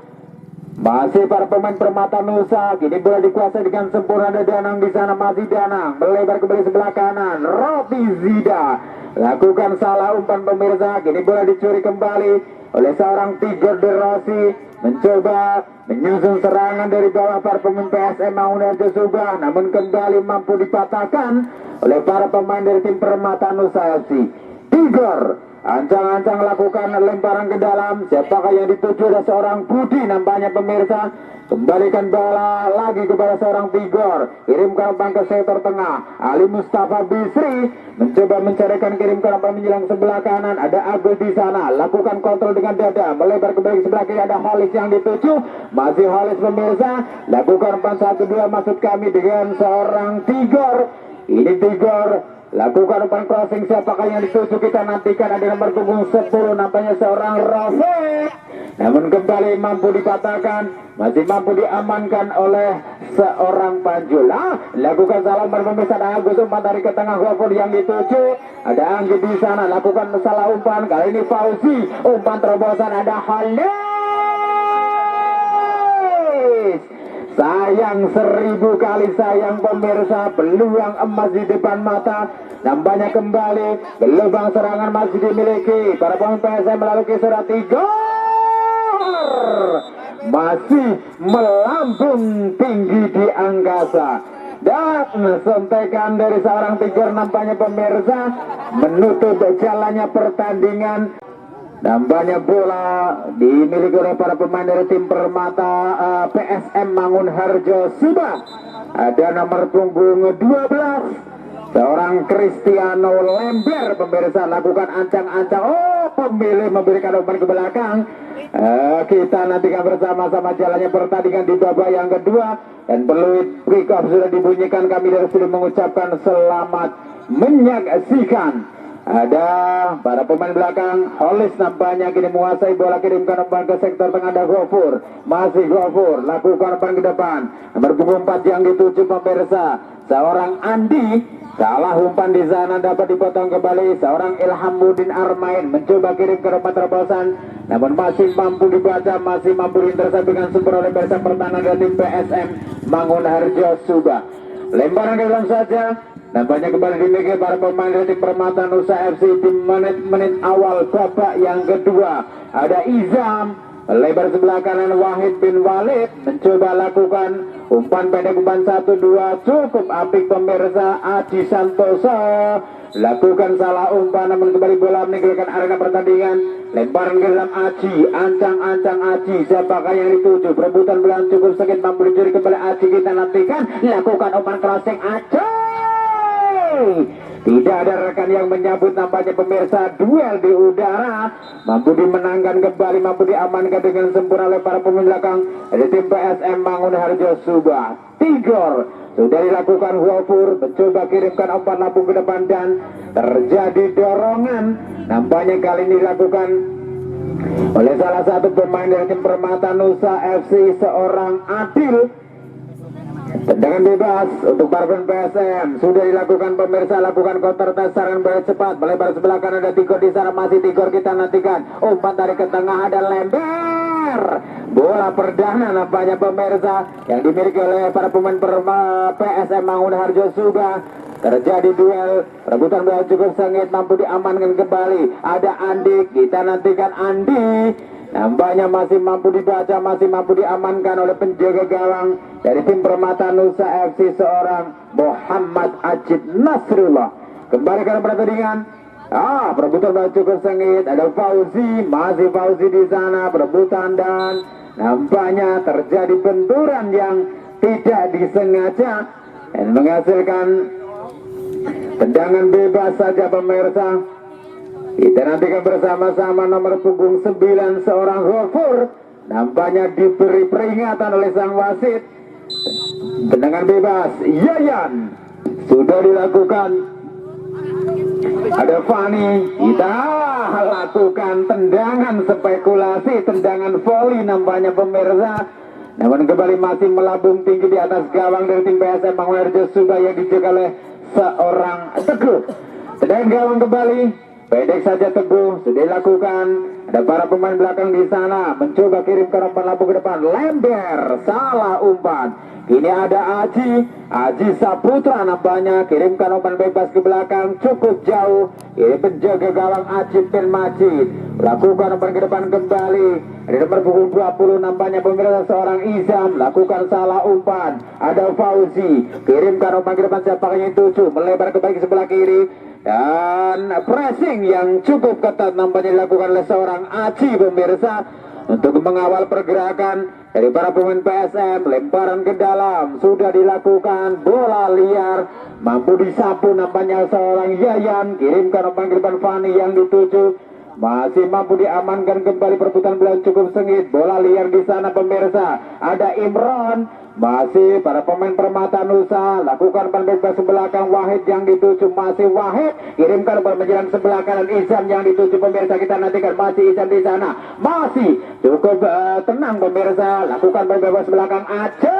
Masih para pemain Permata Nusa, kini bola dikuasai dengan sempurna. Ada Danang di sana, masih Danang melebar kembali sebelah kanan. Roti Zida lakukan salah umpan pemirsa, kini bola dicuri kembali oleh seorang Tigor De Rossi, mencoba menyusun serangan dari bawah para pemain PSM Mangunharjo Subah, namun kembali mampu dipatahkan oleh para pemain dari tim Permata Nusa FC. Tigor ancang-ancang lakukan lemparan ke dalam. Siapakah yang dituju? Ada seorang Budi nampaknya pemirsa. Kembalikan bola lagi kepada seorang Tigor. Kirimkan umpan ke sektor tengah. Ali Mustafa Bisri mencoba mencarikan, kirimkan umpan menjelang sebelah kanan. Ada Agus di sana. Lakukan kontrol dengan dada. Melebar kembali ke sebelah kiri. Ada Holis yang dituju. Masih Holis pemirsa. Lakukan umpan 1-2 maksud kami dengan seorang Tigor. Ini Tigor. Lakukan umpan crossing, siapakah yang dituju? Kita nantikan. Ada nomor punggung 10 nampaknya seorang Rafiq, namun kembali mampu dipatahkan, masih mampu diamankan oleh seorang Panjula. Lakukan salah umpan pemirsa. Ada Agus, umpan dari ke tengah Gofur yang dituju. Ada Anggi di sana, lakukan salah umpan. Kali ini Fauzi, umpan terobosan. Ada Halis. Sayang, 1000 kali sayang pemirsa, peluang emas di depan mata. Nampaknya kembali gelombang serangan masih dimiliki para pemain PSM melalui kisaran 3. Masih melambung tinggi di angkasa. Dan sontekan dari seorang Tigor nampaknya pemirsa menutup jalannya pertandingan. Nampaknya bola dimiliki oleh para pemain dari tim Permata PSM Mangunharjo Subah. Ada nomor punggung 12 seorang Cristiano Lember pemirsa, lakukan ancang-ancang. Oh, pemilih memberikan umpan ke belakang. Kita nantikan bersama-sama jalannya pertandingan di babak yang kedua. Dan peluit kick off sudah dibunyikan. Kami dari sini mengucapkan selamat menyaksikan. Ada para pemain belakang. Holis nampaknya kini menguasai bola, kirimkan umpan ke sektor tengah. Ada Gofur, masih Gofur, lakukan umpan ke depan. Nomor punggung 4 yang dituju pemirsa seorang Andi. Salah umpan di sana, dapat dipotong kembali. Seorang Ilhamuddin Armain mencoba kirim ke umpan terobosan, namun masih mampu dibaca, masih mampu diinterceptkan sempurna oleh barisan pertahanan dari tim PSM Mangunharjo Subah. Lemparan ke dalam saja. Nampaknya kembali dimiliki para pemain dari tim Permata Nusa FC di menit-menit awal babak yang kedua. Ada Izam, lebar sebelah kanan. Wahid bin Walid mencoba lakukan umpan pendek, umpan 1-2 cukup apik pemirsa. Aji Santoso lakukan salah umpan, namun kembali bola meninggalkan arena pertandingan. Lemparan ke dalam Aji, ancang-ancang Aji. Siapakah yang dituju? Perebutan bola cukup sakit, mampu dicuri kembali Aji. Kita nantikan, lakukan umpan crossing Aji. Tidak ada rekan yang menyambut nampaknya pemirsa. Duel di udara mampu dimenangkan kembali, mampu diamankan dengan sempurna oleh para pemain belakang dari tim PSM Mangunharjo Subah. Tigor sudah dilakukan Gofur, mencoba kirimkan umpan lambung ke depan dan terjadi dorongan. Nampaknya kali ini dilakukan oleh salah satu pemain dari tim Permata Nusa FC, seorang Adil. Tendangan bebas untuk para pemain PSM sudah dilakukan pemirsa. Lakukan counter attack, serangan balik cepat, melebar sebelah kanan. Ada Tigor di sana, masih Tigor. Kita nantikan umpan dari ke tengah. Ada Lember, bola perdana nampaknya pemirsa yang dimiliki oleh para pemain PSM Mangunharjo Subah. Terjadi duel, rebutan bola cukup sengit, mampu diamankan kembali. Ada Andi, kita nantikan Andi. Nampaknya masih mampu dibaca, masih mampu diamankan oleh penjaga gawang dari tim Permata Nusa FC, seorang Muhammad Ajid Nasrullah. Kembali ke pertandingan. Perebutan bola cukup sengit. Ada Fauzi, masih Fauzi di sana, perebutan dan nampaknya terjadi benturan yang tidak disengaja dan menghasilkan tendangan bebas saja pemirsa. Kita nantikan bersama-sama nomor punggung 9 seorang Gofur. Nampaknya diberi peringatan oleh sang wasit. Tendangan bebas Yayan sudah dilakukan. Ada Fani, kita lakukan tendangan spekulasi, tendangan volley nampaknya pemirsa. Namun kembali masih melambung tinggi di atas gawang dari tim PSM Mangunharjo Subah yang dijaga oleh seorang Teguh. Tendangan gawang kembali. Pendek saja Teguh, sudah dilakukan. Ada para pemain belakang di sana mencoba kirimkan umpan lampu ke depan, lember, salah umpan. Ini ada Aji Saputra nampaknya kirimkan umpan bebas ke belakang cukup jauh. Ini penjaga gawang Ajib bin Majid lakukan umpan ke depan kembali. Di nomor punggung 20 nampaknya pemirsa seorang Izam lakukan salah umpan. Ada Fauzi kirimkan umpan ke depan siapakah 7 melebar kembali ke sebelah kiri. Dan pressing yang cukup ketat nampaknya dilakukan oleh seorang Aji pemirsa untuk mengawal pergerakan dari para pemain PSM. Lemparan ke dalam sudah dilakukan, bola liar mampu disapu nampaknya seorang Yayan, kirimkan umpan ke depan Fani yang dituju, masih mampu diamankan kembali, perebutan bola cukup sengit, bola liar di sana pemirsa. Ada Imron, masih para pemain Permata Nusa lakukan umpan bebas ke belakang, Wahid yang dituju, masih Wahid kirimkan umpan menjelang sebelah kanan, Izam yang dituju pemirsa. Kita nantikan masih Izam di sana, masih cukup tenang pemirsa, lakukan umpan bebas belakang. Aceh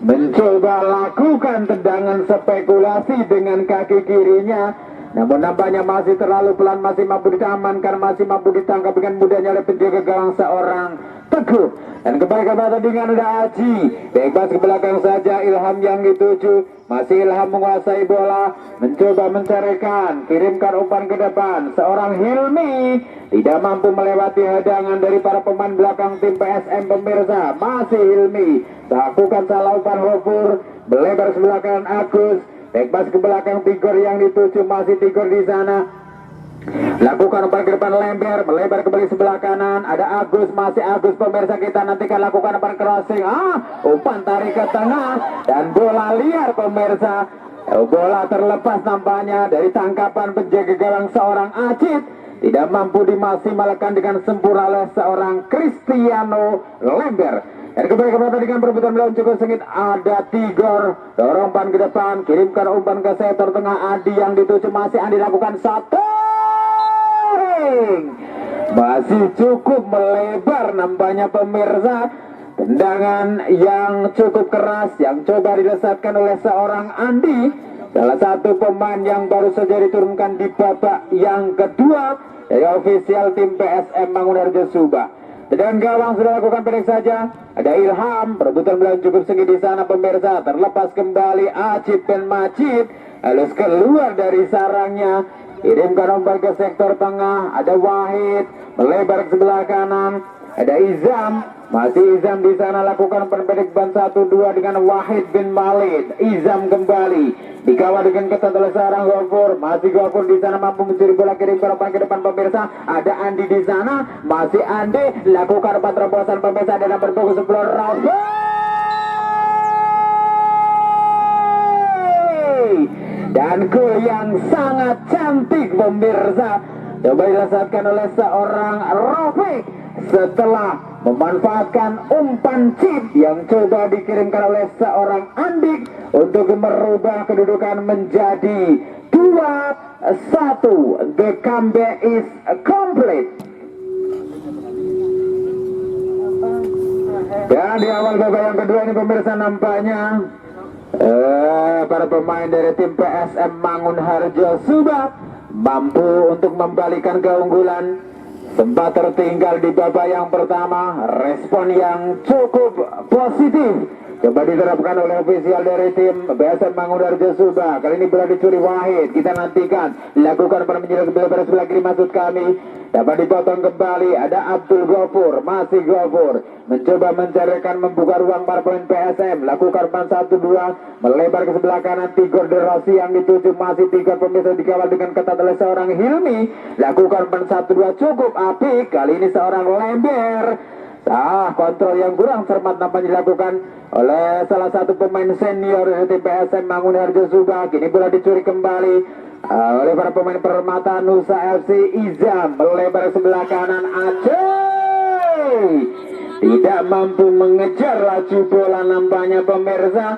mencoba lakukan tendangan spekulasi dengan kaki kirinya, namun nampaknya masih terlalu pelan, masih mampu diamankan, masih mampu ditangkap dengan mudahnya oleh penjaga gawang seorang Teguh. Dan kembali ke pertandingan ada Aji, bebas ke belakang saja, Ilham yang dituju, masih Ilham menguasai bola, mencoba mencarikan, kirimkan umpan ke depan, seorang Hilmi tidak mampu melewati hadangan dari para pemain belakang tim PSM pemirsa. Masih Hilmi lakukan salah umpan, Hofur melebar sebelah kanan, Agus bebas ke belakang, Tigor yang dituju, masih Tigor di sana lakukan umpan ke depan, lembar melebar kembali sebelah kanan. Ada Agus, masih Agus pemirsa. Kita nantikan lakukan umpan crossing, umpan tarik ke tengah dan bola liar pemirsa. Bola terlepas nampaknya dari tangkapan penjaga gawang seorang Acit, tidak mampu dimaksimalkan dengan sempurna oleh seorang Cristiano Lember. Dan kembali ke pertandingan, perebutan bola cukup sengit. Ada Tigor dorong umpan ke depan, kirimkan umpan ke sektor tengah, Adi yang dituju, masih Adi lakukan satu, masih cukup melebar nampaknya pemirsa. Tendangan yang cukup keras yang coba dilesatkan oleh seorang Andi, salah satu pemain yang baru saja diturunkan di babak yang kedua dari ofisial tim PSM Mangunharjo Subah. Dan gawang sudah lakukan pendek saja. Ada Ilham, perebutan bola cukup sengit di sana pemirsa. Terlepas kembali Ajib bin Majid, halus keluar dari sarangnya, kirimkan umpan ke sektor tengah. Ada Wahid melebar ke sebelah kanan. Ada Izam, masih Izam di sana lakukan umpan pendek ban 1-2 dengan Wahid bin Malid. Izam kembali dikawal dengan ketat oleh seorang Gofur, masih Gofur di sana mampu mencuri bola, kirimkan umpan ke depan pemirsa. Ada Andi di sana, masih Andi lakukan umpan terobosan pemirsa dan berfokus sebelum Rafi. Dan gol yang sangat cantik pemirsa coba dilaksanakan oleh seorang Rafiq setelah memanfaatkan umpan chip yang coba dikirimkan oleh seorang Andik untuk merubah kedudukan menjadi 2-1. The comeback is complete. Dan di awal babak yang kedua ini pemirsa nampaknya para pemain dari tim PSM Mangunharjo Subah mampu untuk membalikan keunggulan. Sempat tertinggal di babak yang pertama, respon yang cukup positif coba diterapkan oleh ofisial dari tim PSM Mangunharjo Subah. Kali ini bola dicuri Wahid, kita nantikan dilakukan pada menyerang ke sebelah kiri, maksud kami dapat dipotong kembali. Ada Abdul Gofur, masih Gofur mencoba mencarikan, membuka ruang para pemain PSM, lakukan umpan 1-2 melebar ke sebelah kanan. Tigor Derasi yang dituju, masih Tigor pemirsa dikawal dengan ketat oleh seorang Hilmi, lakukan umpan 1-2 cukup apik. Kali ini seorang Lember, kontrol yang kurang cermat nampaknya dilakukan oleh salah satu pemain senior dari tim PSM Mangunharjo Subah. Kini bola dicuri kembali oleh para pemain Permata Nusa FC. Izam melebar sebelah kanan, Aceh tidak mampu mengejar laju bola nampaknya pemirsa.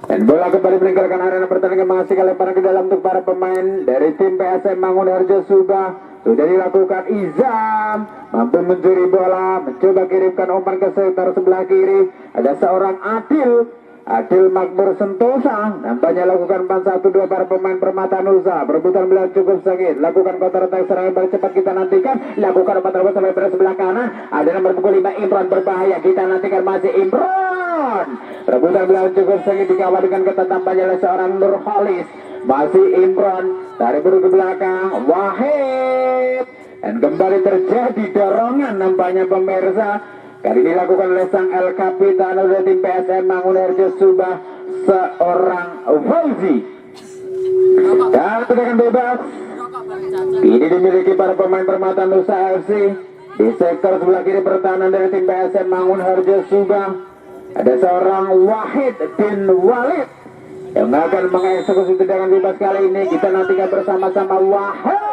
Dan bola kembali meninggalkan arena pertandingan, menghasilkan lemparan ke dalam untuk para pemain dari tim PSM Mangunharjo Subah. Sudah dilakukan, Izam mampu mencuri bola, mencoba kirimkan umpan ke sektor sebelah kiri. Ada seorang Adil Adil Makmur Sentosa, nampaknya lakukan pan 1-2 para pemain Permata Nusa. Perebutan beliau cukup sengit, lakukan counter attack serangan balik cepat kita nantikan. Lakukan 4 sampai pada sebelah kanan. Ada nomor pukul 5 Imron berbahaya, kita nantikan masih Imron. Perebutan beliau cukup sengit dikawal dengan ketat, tampaknya oleh seorang Nurholis. Masih Imron, tarik buru ke belakang, Wahid. Dan kembali terjadi dorongan nampaknya pemirsa. Kali ini dilakukan oleh sang El Capitano dari tim PSM Mangunharjo Subah, seorang Fauzi. Dan tendangan bebas ini dimiliki para pemain Permata Nusa FC. Di sektor sebelah kiri pertahanan dari tim PSM Mangunharjo Subah ada seorang Wahid bin Walid yang akan mengeksekusi tendangan bebas kali ini. Kita nantikan bersama-sama. Wahid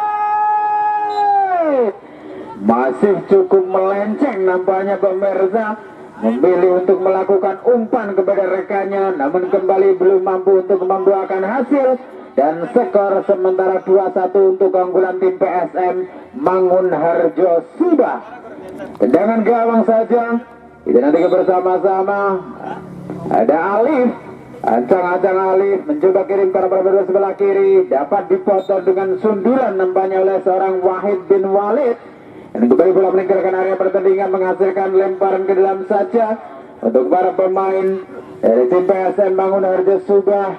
masih cukup melenceng nampaknya pemirsa, memilih untuk melakukan umpan kepada rekannya, namun kembali belum mampu untuk membuahkan hasil, dan skor sementara 2-1 untuk keunggulan tim PSM Mangunharjo Subah. Tendangan gawang saja kita nanti bersama-sama. Ada Alif, ancang-ancang Alif mencoba kirim ke arah sebelah kiri, dapat dipotong dengan sundulan nampaknya oleh seorang Wahid bin Walid. Dan kembali bola meninggalkan area pertandingan, menghasilkan lemparan ke dalam saja untuk para pemain dari tim PSM Mangunharjo Subah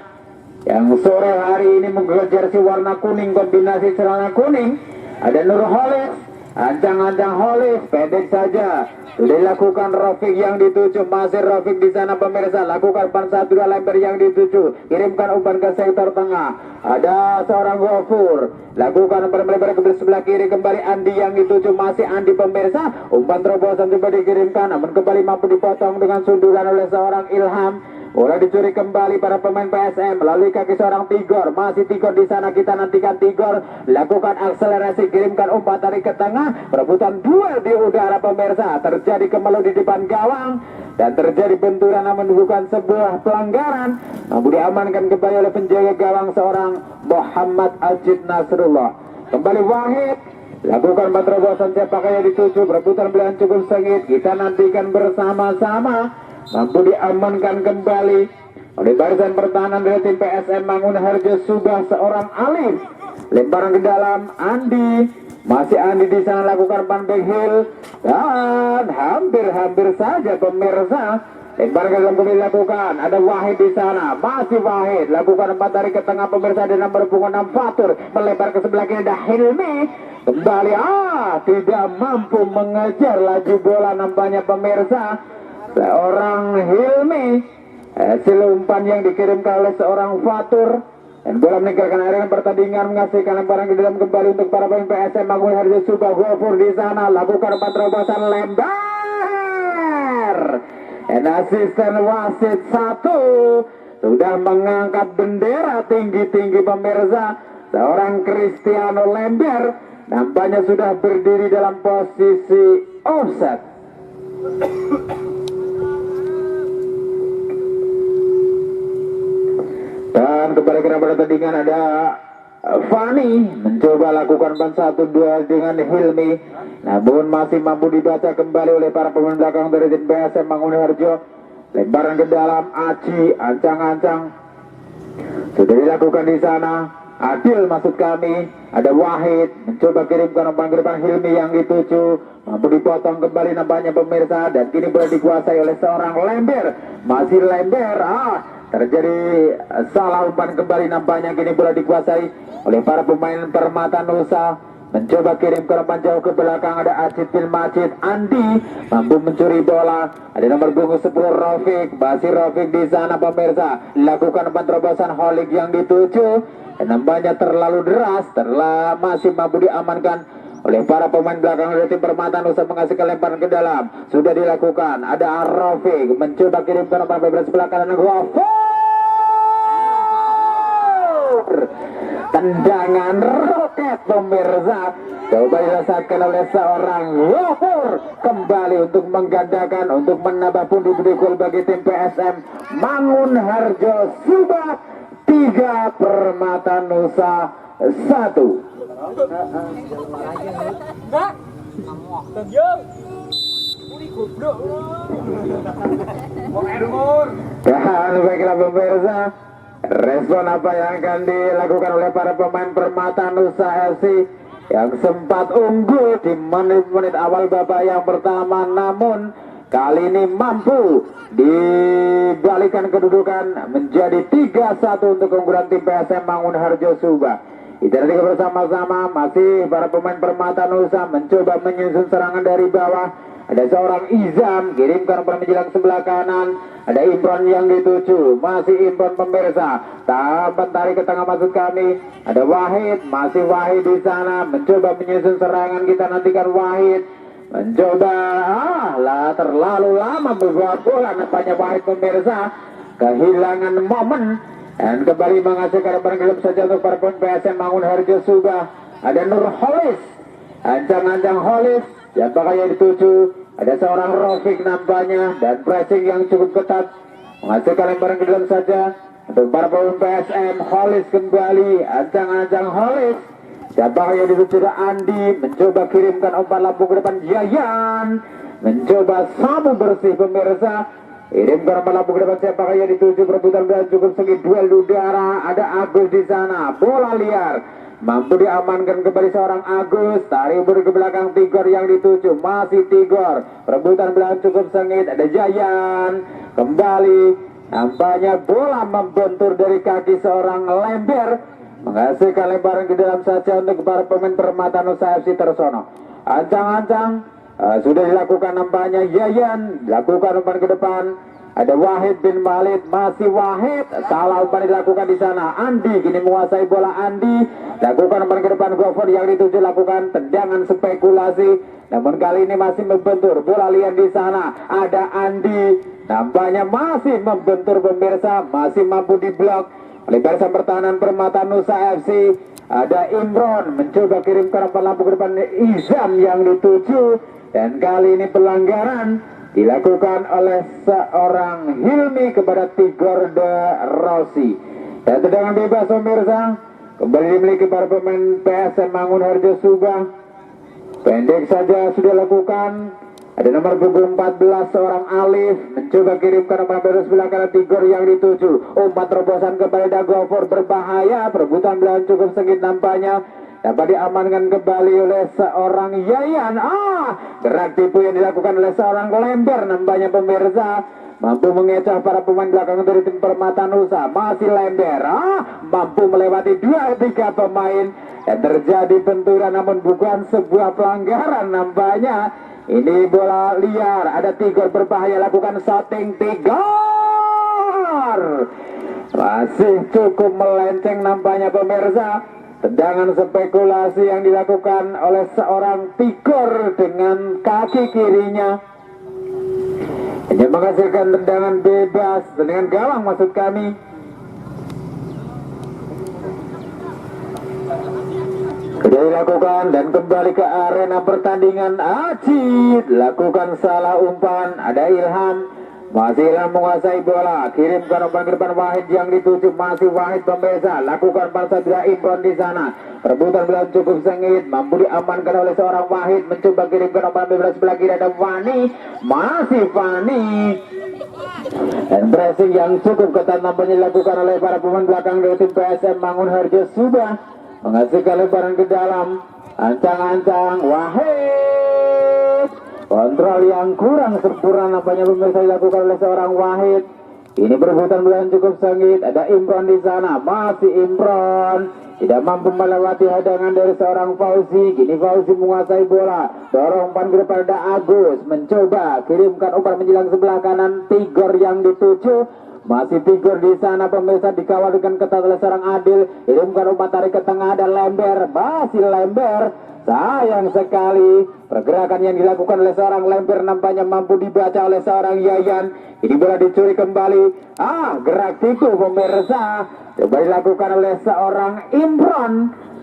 yang sore hari ini menggunakan jersey warna kuning kombinasi celana kuning. Ada Nurholis, ancang-ancang Holis, pendek saja. Sudah dilakukan Rafiq yang dituju, masih Rafiq di sana pemirsa. Lakukan pan 1-2 lemper yang dituju, kirimkan umpan ke sektor tengah. Ada seorang Ghafur, lakukan umpan melebar ke sebelah kiri, kembali Andi yang dituju, masih Andi pemirsa. Umpan terobosan coba dikirimkan, namun kembali mampu dipotong dengan sundulan oleh seorang Ilham. Bola dicuri kembali para pemain PSM melalui kaki seorang Tigor. Masih Tigor di sana, kita nantikan Tigor. Lakukan akselerasi, kirimkan umpan tarik ke tengah. Perebutan duel di udara pemirsa. Terjadi kemalu di depan gawang dan terjadi benturan, namun bukan sebuah pelanggaran. Namun diamankan kembali oleh penjaga gawang seorang Muhammad Ajid Nasrullah. Kembali Wahid, lakukan terobosan sepak yang dituju. Perebutan beliau cukup sengit, kita nantikan bersama-sama. Mampu diamankan kembali oleh barisan pertahanan dari tim PSM Mangunharjo Subah, seorang Alif. Lemparan ke dalam Andi, masih Andi di sana, lakukan pan back heel dan hampir saja pemirsa. Lemparan ke dalam kembali dilakukan. Ada Wahid di sana, masih Wahid, lakukan empat tarik ke tengah pemirsa dan nomor punggung 6 Fatur melebar ke sebelah kiri. Ada Hilmi kembali, tidak mampu mengejar laju bola nampaknya pemirsa. Seorang Hilmi, hasil umpan yang dikirimkan oleh seorang Fatur, dan bola meninggalkan area pertandingan, menghasilkan lemparan ke dalam kembali untuk para pemain PSM Mangunharjo Subah. Ghafur di sana, lakukan umpan terobosan lembar, dan asisten wasit 1 sudah mengangkat bendera tinggi-tinggi pemirsa. Seorang Cristiano Lember nampaknya sudah berdiri dalam posisi offset. Dan kembali ke pertandingan, ada Fani mencoba lakukan ban 1-2 dengan Hilmi, namun masih mampu dibaca kembali oleh para pemain belakang dari tim PSM Mangunharjo. Lemparan ke dalam Aji, ancang-ancang sudah dilakukan di sana. Adil maksud kami. Ada Wahid mencoba kirimkan umpan ke depan, Hilmi yang dituju, mampu dipotong kembali nampaknya pemirsa, dan kini boleh dikuasai oleh seorang Lember. Masih Lember, terjadi salah umpan kembali nampaknya, kini bola dikuasai oleh para pemain Permata Nusa. Mencoba kirim ke umpan jauh ke belakang, ada Ajid bin Majid. Andi mampu mencuri bola, ada nomor punggung 10 Rafiq, masih Rafiq di sana pemirsa. Lakukan umpan terobosan Holik yang dituju, dan nampaknya terlalu deras, masih mampu diamankan oleh para pemain belakang dari tim Permata Nusa, menghasilkan lemparan ke dalam. Sudah dilakukan, ada Rafiq mencoba kirimkan umpan bebas sebelah kanan. Tendangan roket pemirsa, coba dirasakan oleh seorang Ghafur, kembali untuk menggandakan, untuk menambah pundi-pundi gol bagi tim PSM Mangunharjo Subah. 3, Permata Nusa 1. Dan Dan baiklah pemirsa, respon apa yang akan dilakukan oleh para pemain Permata Nusa FC yang sempat unggul di menit-menit awal babak yang pertama, namun kali ini mampu dibalikan kedudukan menjadi 3-1 untuk keunggulan tim PSM Mangunharjo Subah. Kita nanti bersama-sama masih para pemain Permata Nusa mencoba menyusun serangan dari bawah. Ada seorang Izam kirimkan umpan menjelang sebelah kanan. Ada Imron yang dituju, masih Imron pemirsa. Tampan tarik ke tengah maksud kami. Ada Wahid, masih Wahid di sana mencoba menyusun serangan. Kita nantikan Wahid mencoba terlalu lama membawa bola. Nampaknya Wahid pemirsa kehilangan momen dan kembali menghasilkan umpan gelap saja untuk para pemain PSM Mangunharjo Subah. Ada Nur Holis, ancang-ancang Holis. Siapakah yang dituju? Ada seorang Rofik nampaknya, dan pressing yang cukup ketat menghasilkan lemparan ke dalam saja untuk para pemain PSM. Holis kembali, ancang-ancang Holis. Siapakah yang dituju? Andi mencoba kirimkan umpan lampu ke depan. Yayan mencoba sabu bersih pemirsa. Kirimkan umpan lampu ke depan. Siapakah yang dituju? Perebutan bola cukup sengit, duel udara. Ada Agus di sana, bola liar. Mampu diamankan kembali seorang Agus. Tarik ke belakang Tigor yang dituju. Masih Tigor. Perebutan belakang cukup sengit. Ada Jayan. Kembali. Nampaknya bola membentur dari kaki seorang Lember. Menghasilkan lemparan ke dalam saja untuk para pemain Permata Nusa FC Tersono. Ancang-ancang. Sudah dilakukan nampaknya. Yayan. Lakukan umpan ke depan. Ada Wahid bin Walid, masih Wahid. Salah umpan dilakukan di sana. Andi kini menguasai bola. Andi lakukan umpan ke depan. Gofon yang dituju lakukan tendangan spekulasi. Namun kali ini masih membentur. Bola liar di sana. Ada Andi. Nampaknya masih membentur pemirsa. Masih mampu diblok oleh barisan pertahanan Permata Nusa FC. Ada Imron mencoba kirimkan umpan lampu ke depan. Izam yang dituju. Dan kali ini pelanggaran dilakukan oleh seorang Hilmi kepada Tigor de Rossi. Dan tendangan bebas pemirsa kembali dimiliki para pemain PSM Mangunharjo Subah. Pendek saja sudah lakukan. Ada nomor punggung 14 seorang Alif mencoba kirimkan umpan bebas sebelah kanan. Tigor yang dituju. Umpan terobosan kembali Dagofor berbahaya. Perebutan belakang cukup sengit nampaknya. Dapat diamankan kembali oleh seorang Yayan. Gerak tipu yang dilakukan oleh seorang Lember. Nampaknya pemirsa mampu mengecoh para pemain belakang dari tim Permata Nusa. Masih Lember. Mampu melewati 2-3 pemain. Dan terjadi benturan namun bukan sebuah pelanggaran nampaknya. Ini bola liar. Ada Tigor berbahaya lakukan shooting. Tigor masih cukup melenceng nampaknya pemirsa. Tendangan spekulasi yang dilakukan oleh seorang Tigor dengan kaki kirinya. Hanya menghasilkan tendangan bebas, tendangan gawang maksud kami. Sudah dilakukan dan kembali ke arena pertandingan. Ajit lakukan salah umpan. Ada Ilham. Masih Ilham menguasai bola. Kirimkan umpan ke depan. Wahid yang dituju. Masih Wahid pemirsa. Lakukan pasal tidak Imron di sana. Perebutan belakang cukup sengit. Mampu diamankan oleh seorang Wahid. Mencoba kirimkan umpan bebas sebelah kiri. Ada Fani. Masih Fani. Dan pressing yang cukup ketat nampaknya dilakukan oleh para pemain belakang dari tim PSM Mangunharjo Subah. Menghasilkan lemparan ke dalam. Ancang-ancang Wahid. Kontrol yang kurang sempurna nampaknya pemirsa dilakukan oleh seorang Wahid. Ini perebutan belakang cukup sengit. Ada Imron di sana. Masih Imron. Tidak mampu melewati hadangan dari seorang Fauzi. Kini Fauzi menguasai bola. Dorong umpan ke depan. Ada Agus. Mencoba kirimkan umpan menjelang sebelah kanan. Tigor yang dituju. Masih Tigor di sana pemirsa dikawal dengan ketat oleh seorang Adil. Kirimkan umpan tarik ke tengah. Ada Lember. Masih Lember. Sayang sekali pergerakan yang dilakukan oleh seorang Lember nampaknya mampu dibaca oleh seorang Yayan. Ini bola dicuri kembali. Gerak tipu pemirsa coba dilakukan oleh seorang Imron.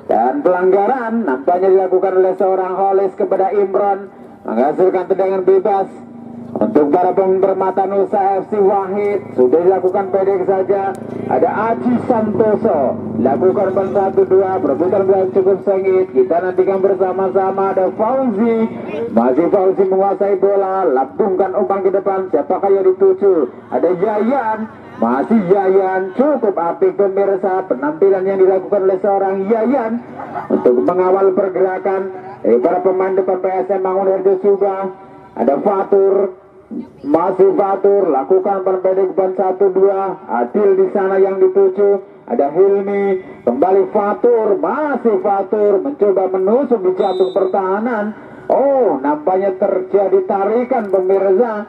Dan pelanggaran nampaknya dilakukan oleh seorang Holis kepada Imron. Menghasilkan tendangan bebas untuk para pemain Permata Nusa FC. Wahid sudah dilakukan pendek saja. Ada Aji Santoso lakukan umpan 1-2. Perebutan belakang cukup sengit. Kita nantikan bersama-sama. Ada Fauzi. Masih Fauzi menguasai bola. Lambungkan umpan ke depan. Siapakah yang dituju? Ada Yayan. Masih Yayan, cukup apik pemirsa penampilan yang dilakukan oleh seorang Yayan untuk mengawal pergerakan dari para pemain depan PSM Mangunharjo Subah. Ada Fatur, masih Fatur lakukan pendek beban 1-2. Adil di sana yang dituju. Ada Hilmi, kembali Fatur, masih Fatur mencoba menusuk di jantung pertahanan. Oh, nampaknya terjadi tarikan pemirsa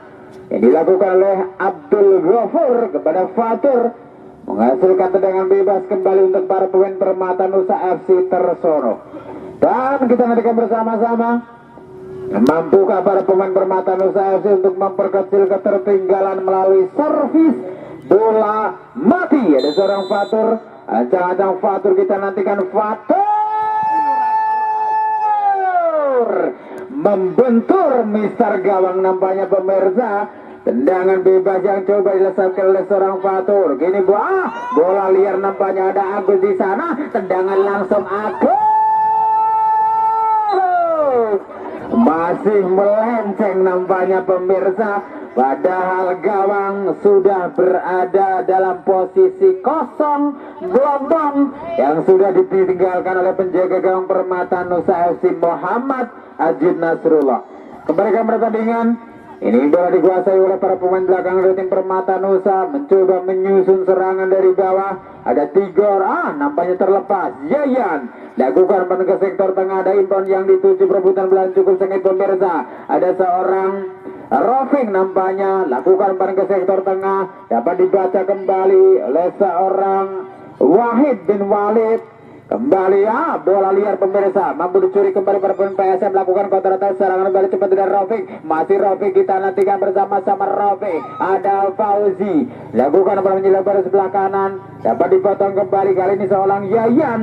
yang dilakukan oleh Abdul Ghafur kepada Fatur, menghasilkan tendangan bebas kembali untuk para pemain Permata Nusa FC tersono. Dan kita nantikan bersama-sama, mampukah para pemain Permata Nusa FC untuk memperkecil ketertinggalan melalui servis bola mati. Ada seorang Fatur, ancang-ancang Fatur, kita nantikan Fatur membentur Mister Gawang nampaknya pemirsa. Tendangan bebas yang coba dilesatkan oleh seorang Fatur. Gini bola liar nampaknya ada Agus di sana. Tendangan langsung Agus. Masih melenceng nampaknya pemirsa. Padahal gawang sudah berada dalam posisi kosong gelombang yang sudah ditinggalkan oleh penjaga gawang Permata Nusa FC Muhammad Ajid Nasrullah. Kembali ke pertandingan. Ini bola dikuasai oleh para pemain belakang dari tim Permata Nusa, mencoba menyusun serangan dari bawah. Ada Tigor, nampaknya terlepas. Yayan lakukan pada ke sektor tengah, ada inbound yang dituju perebutan bola cukup sengit pemirsa. Ada seorang Rofik nampaknya lakukan pada ke sektor tengah, dapat dibaca kembali oleh seorang Wahid bin Walid. Kembali bola liar pemirsa, mampu dicuri kembali para pemain PSM, lakukan counter attack, serangan kembali cepat dari Rofik. Masih Rofik, kita nantikan bersama-sama Rofik. Ada Fauzi, lakukan pada menyelebar sebelah kanan, dapat dipotong kembali, kali ini seorang Yayan.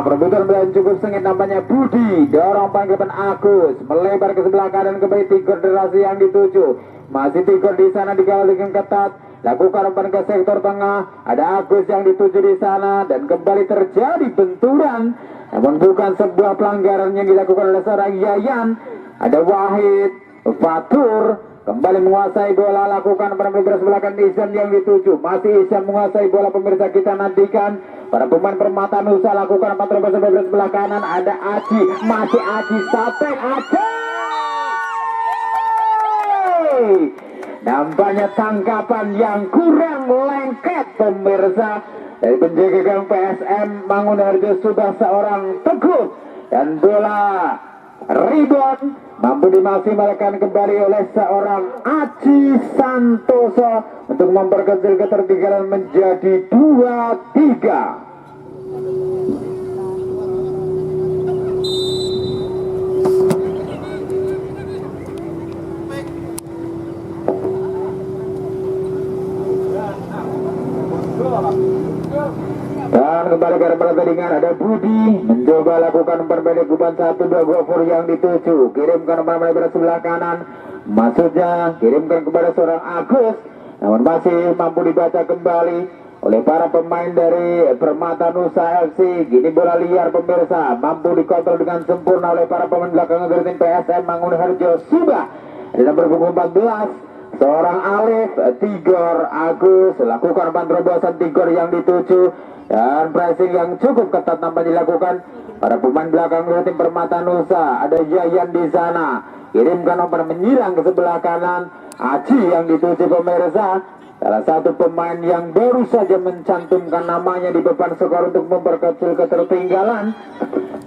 Perebutan bola cukup sengit nampaknya. Budi dorong panggilan Agus, melebar ke sebelah kanan kembali Tigor derasi yang dituju. Masih Tigor di sana dikawal dengan ketat. Lakukan umpan ke sektor tengah. Ada Agus yang dituju di sana dan kembali terjadi benturan. Namun bukan sebuah pelanggaran yang dilakukan oleh seorang Yayan. Ada Wahid, Fatur kembali menguasai bola, lakukan pada pemirsa sebelah kanan Izan yang dituju. Masih Izan menguasai bola pemirsa, kita nantikan para pemain Permata Nusa lakukan patroli sebelah kanan. Ada Aji, masih Aji sampai Aji. Nampaknya tangkapan yang kurang lengket pemirsa dari penjaga gawang PSM Mangunharjo Subah seorang Teguh, dan bola rebound mampu dimaksimalkan kembali oleh seorang Aji Santoso untuk memperkecil ketertinggalan menjadi 2-3. Dan kembali ke pertandingan, ada Budi mencoba lakukan perbedaan beban 1-2 Gofur yang dituju, kirimkan umpan lebar sebelah kanan, maksudnya kirimkan kepada seorang Agus, namun masih mampu dibaca kembali oleh para pemain dari Permata Nusa FC. Gini bola liar pemirsa, mampu dikontrol dengan sempurna oleh para pemain belakang dari tim PSM Mangunharjo Subah. Di nomor punggung 14 seorang Alif, Tigor, Agus lakukan umpan terobosan Tigor yang dituju, dan pressing yang cukup ketat nampak dilakukan para pemain belakang dari tim Permata Nusa. Ada Yayan di sana, kirimkan umpan menyerang ke sebelah kanan. Aji yang dituju pemirsa, salah satu pemain yang baru saja mencantumkan namanya di papan skor untuk memperkecil ketertinggalan.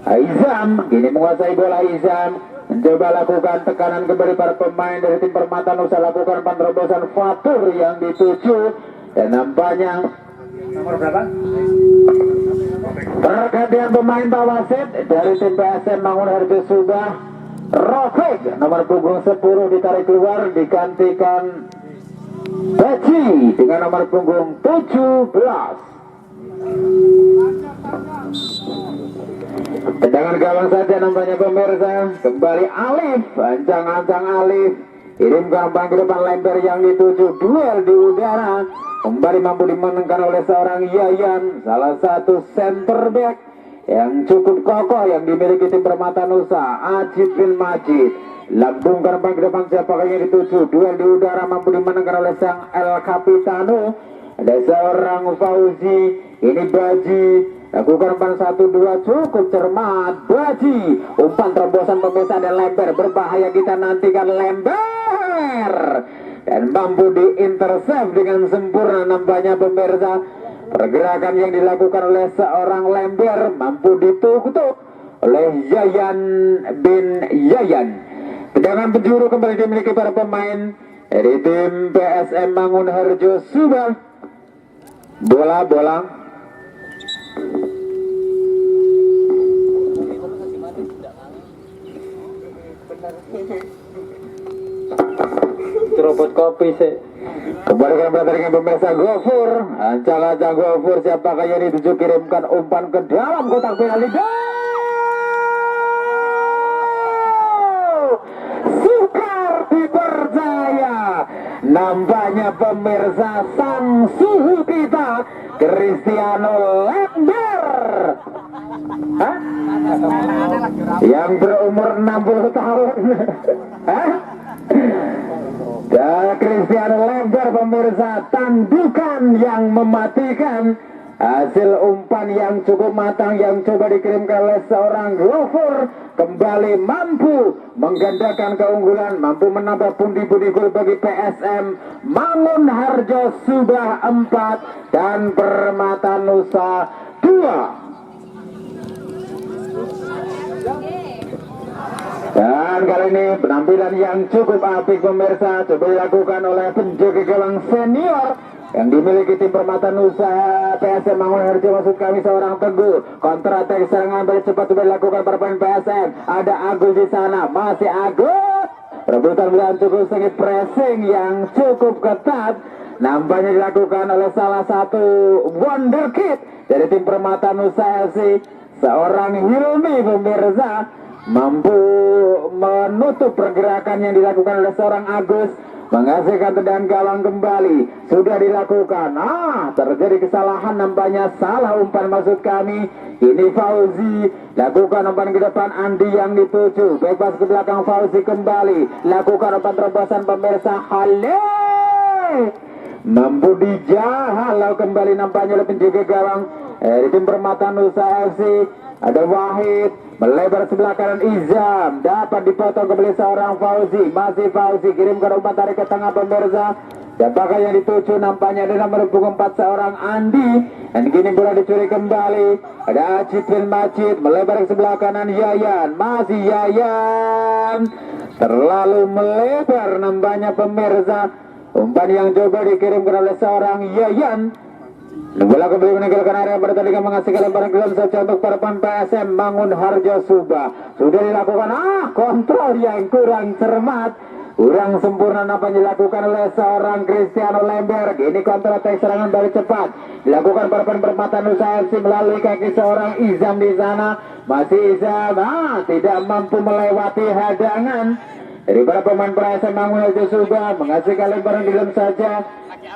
Izam kini menguasai bola. Izam mencoba lakukan tekanan kembali para pemain dari tim Permata Nusa, lakukan umpan terobosan Fatur yang dituju, dan nampaknya nomor berapa? Pergantian pemain wasit dari tim PSM Mangunharjo Subah. Rofik nomor punggung 10 ditarik keluar, digantikan Beji dengan nomor punggung 17. Tendangan gawang saja nampaknya pemirsa. Kembali Alif, ancang-ancang Alif, kirimkan umpan ke depan lebar yang dituju, duel di udara. Kembali mampu dimenangkan oleh seorang Yayan, salah satu center back yang cukup kokoh yang dimiliki tim Permata Nusa. Ajib bin Majid lambungkan umpan ke depan, siapakah yang dituju? Duel di udara mampu dimenangkan oleh sang El Capitano. Ada seorang Fauzi, ini Baji, lakukan umpan 1-2, cukup cermat Baji. Umpan terobosan pemirsa dan lembar, berbahaya, kita nantikan lembar dan mampu diintercept dengan sempurna. Nampaknya pemirsa pergerakan yang dilakukan oleh seorang lembar mampu ditutup oleh Yayan bin Yayan. Tendangan penjuru kembali dimiliki para pemain dari tim PSM Mangunharjo Subang. Bola Robot kopi sih. Kembali ke pertandingan pemirsa. Gofur, ancang-ancang Gofur, siapakah yang dituju? Kirimkan umpan ke dalam kotak penalti. Sukar dipercaya. Nampaknya pemirsa sang suhu kita Cristiano Lember, yang berumur 60 tahun. Dan Cristiano Lember pemirsa, tandukan yang mematikan. Hasil umpan yang cukup matang yang coba dikirimkan oleh seorang Gofur kembali mampu menggandakan keunggulan, mampu menambah pundi-pundi gol bagi PSM Mangunharjo Subang 4 dan Permata Nusa 2. Dan kali ini penampilan yang cukup apik pemirsa coba dilakukan oleh penjaga gawang senior yang dimiliki tim Permata Nusa PSM Mangunharjo, maksud kami seorang Teguh. Kontra attack serangan balik cepat sudah dilakukan para pemain PSM. Ada Agus di sana, masih Agus. Rebutan bola cukup sengit, pressing yang cukup ketat nampaknya dilakukan oleh salah satu wonderkid dari tim Permata Nusa FC, seorang Hilmi pemirsa, mampu menutup pergerakan yang dilakukan oleh seorang Agus, menghasilkan tendangan gawang kembali. Sudah dilakukan. Terjadi kesalahan, nampaknya salah umpan maksud kami. Ini Fauzi, lakukan umpan ke depan, Andi yang dituju. Bebas ke belakang, Fauzi kembali. Lakukan umpan terobosan pemirsa. Hale mampu dijahalau kembali nampaknya oleh penjaga gawang di tim Permata Nusa FC. Ada Wahid, melebar sebelah kanan, Izam, dapat dipotong kembali seorang Fauzi, masih Fauzi, kirimkan umpan tarik ke tengah pemirsa. Siapakah yang dituju? Nampaknya ada nomor punggung 4 seorang Andi, dan kini bola dicuri kembali. Ada Ajib bin Majid, melebar ke sebelah kanan, Yayan, masih Yayan, terlalu melebar nampaknya pemirsa. Umpan yang coba dikirimkan oleh seorang Yayan. Bola kembali meninggalkan area pertandingan, menghasilkan lemparan gelam saja untuk para pemain PSM Mangunharjo Subang. Sudah dilakukan kontrol yang kurang cermat, kurang sempurna nampaknya dilakukan oleh seorang Cristiano Lember. Ini kontrol attack serangan balik cepat dilakukan para pemain Permata Nusa FC melalui kaki seorang Izam di sana. Masih Izam tidak mampu melewati hadangan dari para pemain PSM Mangunharjo Subang, menghasilkan lemparan gelam saja.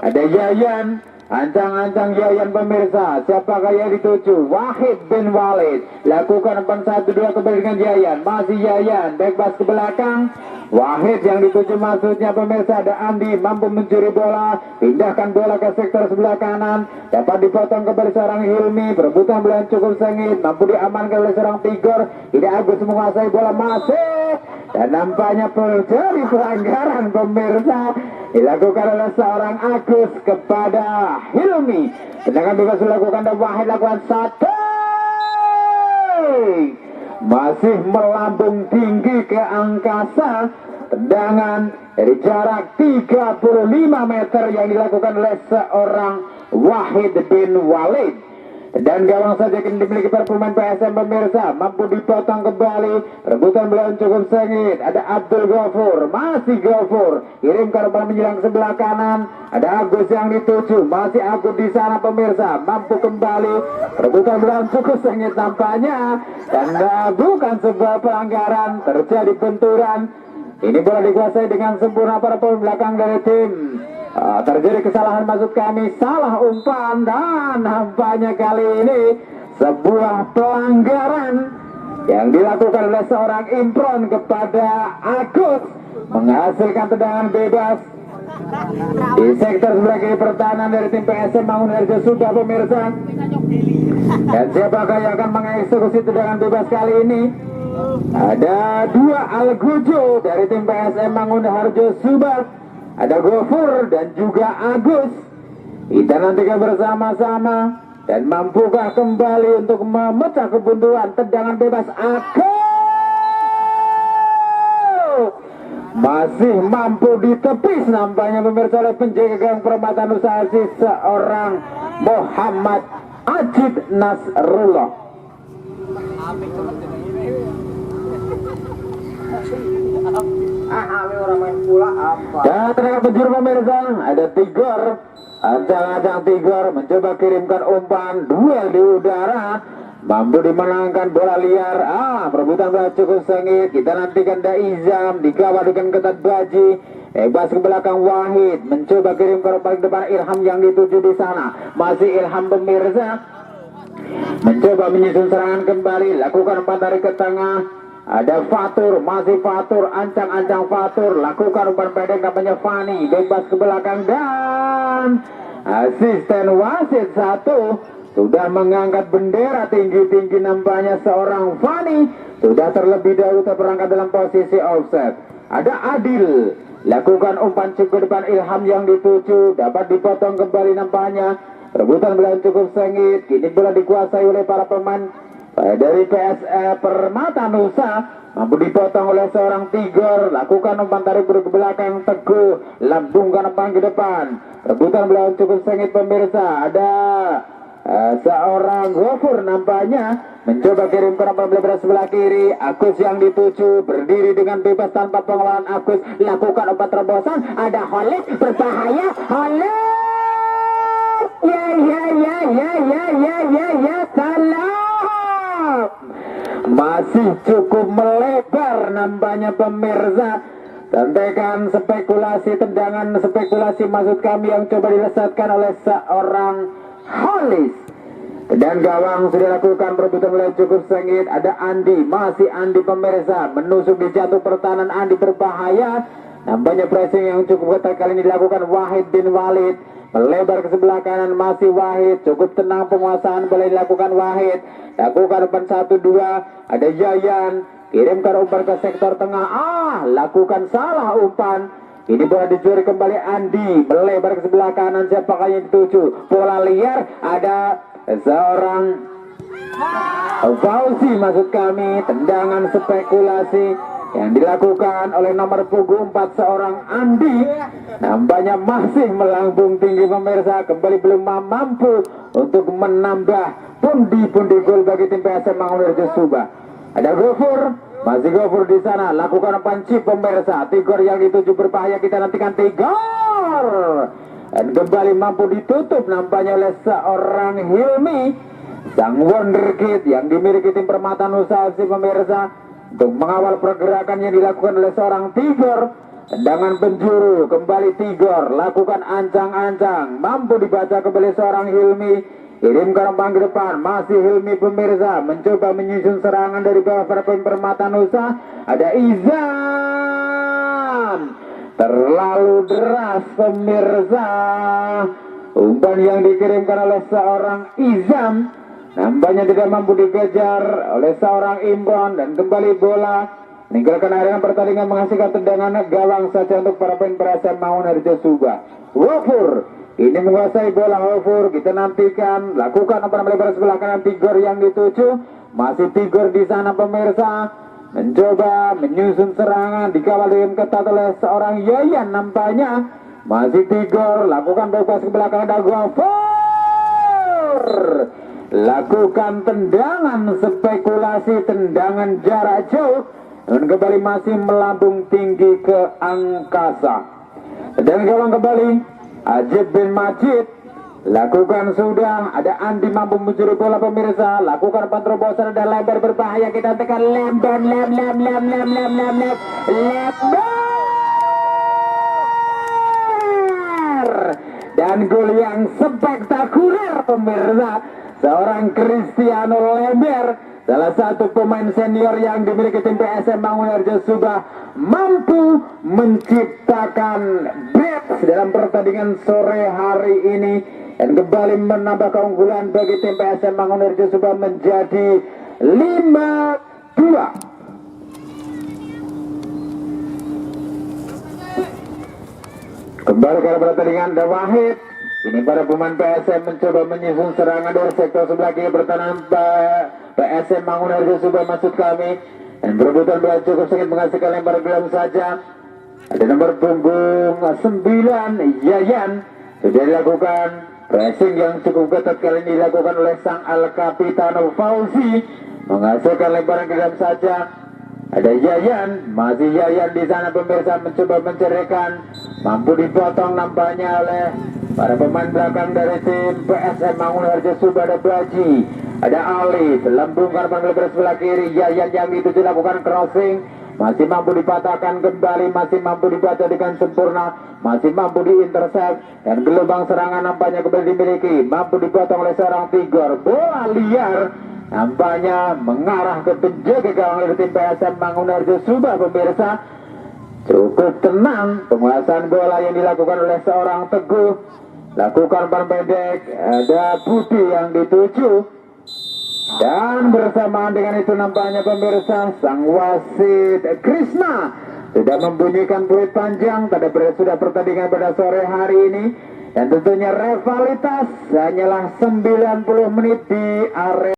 Ada Yayan, ancang-ancang Yayan pemirsa, siapakah yang dituju? Wahid bin Walid, lakukan umpan 1-2 kembali dengan Yayan, masih Yayan, bebas ke belakang. Wahid yang dituju maksudnya pemirsa. Ada Andi, mampu mencuri bola, pindahkan bola ke sektor sebelah kanan, dapat dipotong kembali seorang Hilmi. Perebutan bola cukup sengit, mampu diamankan oleh seorang Tigor. Tidak Agus menguasai bola, masih, dan nampaknya terjadi pelanggaran pemirsa dilakukan oleh seorang Agus kepada Hilmi. Tendangan bebas dilakukan dan Wahid lakukan satu, masih melambung tinggi ke angkasa. Tendangan dari jarak 35 meter yang dilakukan oleh seorang Wahid bin Walid. Dan gawang saja kini dimiliki para pemain PSM pemirsa, mampu dipotong kembali. Rebutan bola cukup sengit. Ada Abdul Gofur, masih Gofur, kirimkan umpan menyerang sebelah kanan. Ada Agus yang dituju, masih Agus di sana pemirsa, mampu kembali. Rebutan bola cukup sengit nampaknya, dan bukan sebuah pelanggaran, terjadi benturan. Ini bola dikuasai dengan sempurna para pemain belakang dari tim. Terjadi kesalahan maksud kami, salah umpan, dan nampaknya kali ini sebuah pelanggaran yang dilakukan oleh seorang Impron kepada Agus, menghasilkan tendangan bebas di sektor sebelah kiri pertahanan dari tim PSM Mangunharjo sudah pemirsa. Dan siapakah yang akan mengeksekusi tendangan bebas kali ini? Ada dua Algujo dari tim PSM Mangunharjo Subah, ada Gofur dan juga Agus. Kita nantikan bersama-sama, dan mampukah kembali untuk memecah kebuntuan tendangan bebas Agus? Masih mampu ditepis nampaknya pemirsa oleh penjaga gawang Permata Nusa Asis, seorang Muhammad Ajid Nasrullah. Dan tenaga penjuru pemirsa, ada Tigor, ancang-ancang Tigor mencoba kirimkan umpan duel di udara, mampu dimenangkan bola liar. Perebutan bola cukup sengit. Kita nantikan Daizam dikawal dengan ketat Baji, bebas ke belakang Wahid, mencoba kirimkan paling depan Ilham yang dituju di sana. Masih Ilham pemirsa, mencoba menyusun serangan kembali, lakukan umpan dari ke tengah. Ada Fatur, masih Fatur, ancang-ancang Fatur, lakukan umpan pendek namanya Fani, bebas ke belakang, dan asisten wasit satu sudah mengangkat bendera tinggi-tinggi nampaknya seorang Fani sudah terlebih dahulu terperangkap dalam posisi offset. Ada Adil, lakukan umpan cukup ke depan Ilham yang dituju, dapat dipotong kembali nampaknya. Rebutan bola cukup sengit, kini bola dikuasai oleh para pemain dari PSM Permata Nusa, mampu dipotong oleh seorang Tigor, lakukan umpan tarik ke belakang Teguh, lambungkan umpan ke depan. Rebutan bola cukup sengit pemirsa, ada seorang Gofur nampaknya mencoba kirimkan umpan bola sebelah kiri. Agus yang dituju, berdiri dengan bebas tanpa pengawalan Agus, lakukan umpan terobosan. Ada Khalid, berbahaya Khalid, ya salah. Masih cukup melebar nampaknya pemirsa. Tentekan spekulasi, tendangan spekulasi maksud kami yang coba dilesatkan oleh seorang Holis. Dan gawang sudah lakukan perebutan bola cukup sengit. Ada Andi, masih Andi pemirsa, menusuk di jatuh pertahanan. Andi berbahaya. Nampaknya pressing yang cukup ketat kali ini dilakukan Wahid bin Walid, melebar ke sebelah kanan, masih Wahid, cukup tenang penguasaan boleh dilakukan Wahid, lakukan umpan 1-2, ada Yayan, kirimkan umpan ke sektor tengah, lakukan salah umpan, ini bola dicuri kembali Andi, melebar ke sebelah kanan, siapakah yang dituju, bola liar, ada seorang Fauzi maksud kami, tendangan spekulasi yang dilakukan oleh nomor punggung 4 seorang Andi, nampaknya masih melambung tinggi pemirsa, kembali belum mampu untuk menambah pundi-pundi gol bagi tim PSM Mangunharjo Subah. Ada Gofur, masih Gofur di sana, lakukan umpan chip pemirsa, Tigor yang dituju berbahaya, kita nantikan Tigor, dan kembali mampu ditutup nampaknya oleh seorang Hilmi, sang wonderkid yang dimiliki tim Permata Nusa Asis pemirsa, untuk mengawal pergerakan yang dilakukan oleh seorang Tigor. Tendangan penjuru, kembali Tigor, lakukan ancang-ancang, mampu dibaca kembali seorang Hilmi, kirimkan umpan ke depan, masih Hilmi pemirsa, mencoba menyusun serangan dari bawah pemain Permata Nusa. Ada Izam, terlalu deras pemirsa, umpan yang dikirimkan oleh seorang Izam nampaknya tidak mampu dikejar oleh seorang Imron, dan kembali bola meninggalkan area pertandingan, menghasilkan tendangan gawang saja untuk para pemain PSM Mangunharjo Subah. Wafur ini menguasai bola. Wafur kita nantikan, lakukan umpan melebar sebelah kanan, Tigor yang dituju, masih Tigor di sana pemirsa, mencoba menyusun serangan, dikawal dengan ketat oleh seorang Yayan nampaknya, masih Tigor, lakukan bebas ke belakang, ada Wafur, lakukan tendangan spekulasi, tendangan jarak jauh, dan kembali masih melambung tinggi ke angkasa. Dan gawang kembali Ajib bin Majid, lakukan sudah, ada Andi mampu mencuri bola pemirsa, lakukan umpan terobosan, ada lebar berbahaya, kita tekan lembar, dan gol yang spektakuler pemirsa. seorang Cristiano Lember, salah satu pemain senior yang dimiliki tim PSM Mangunharjo sudah mampu menciptakan brace dalam pertandingan sore hari ini dan kembali menambah keunggulan bagi tim PSM Mangunharjo sudah menjadi 5-2. Kembali ke pertandingan The Wahid. Ini para pemain PSM mencoba menyusun serangan dari sektor sebelah kiri pertahanan PSM Mangunharjo sudah maksud kami. Dan perebutan bola cukup sengit menghasilkan lempar gelam saja. Ada nomor punggung 9 Yayan. Sudah dilakukan pressing yang cukup ketat kali ini dilakukan oleh sang Al Capitano Fauzi. Menghasilkan lemparan gelam saja. Ada Yayan, masih Yayan di sana pemirsa mencoba menceraikan, mampu dipotong nampaknya oleh para pemain belakang dari tim PSM Mangunharjo Subada Baji. Ada Ali, lambungkan panggilan sebelah kiri, Yayan yang itu dilakukan crossing, masih mampu dipatahkan kembali, masih mampu dibaca dengan sempurna, masih mampu diintercept, dan gelombang serangan nampaknya kembali dimiliki, mampu dipotong oleh seorang Tigor. Bola liar nampaknya mengarah ke penjaga gawang dari tim PSM Mangunharjo Subah pemirsa. Cukup tenang penguasaan bola yang dilakukan oleh seorang Teguh. Lakukan umpan pendek, ada Budi yang dituju. Dan bersamaan dengan itu nampaknya pemirsa sang wasit Krishna sudah membunyikan peluit panjang. Sudah pertandingan pada sore hari ini. Dan tentunya rivalitas hanyalah 90 menit di area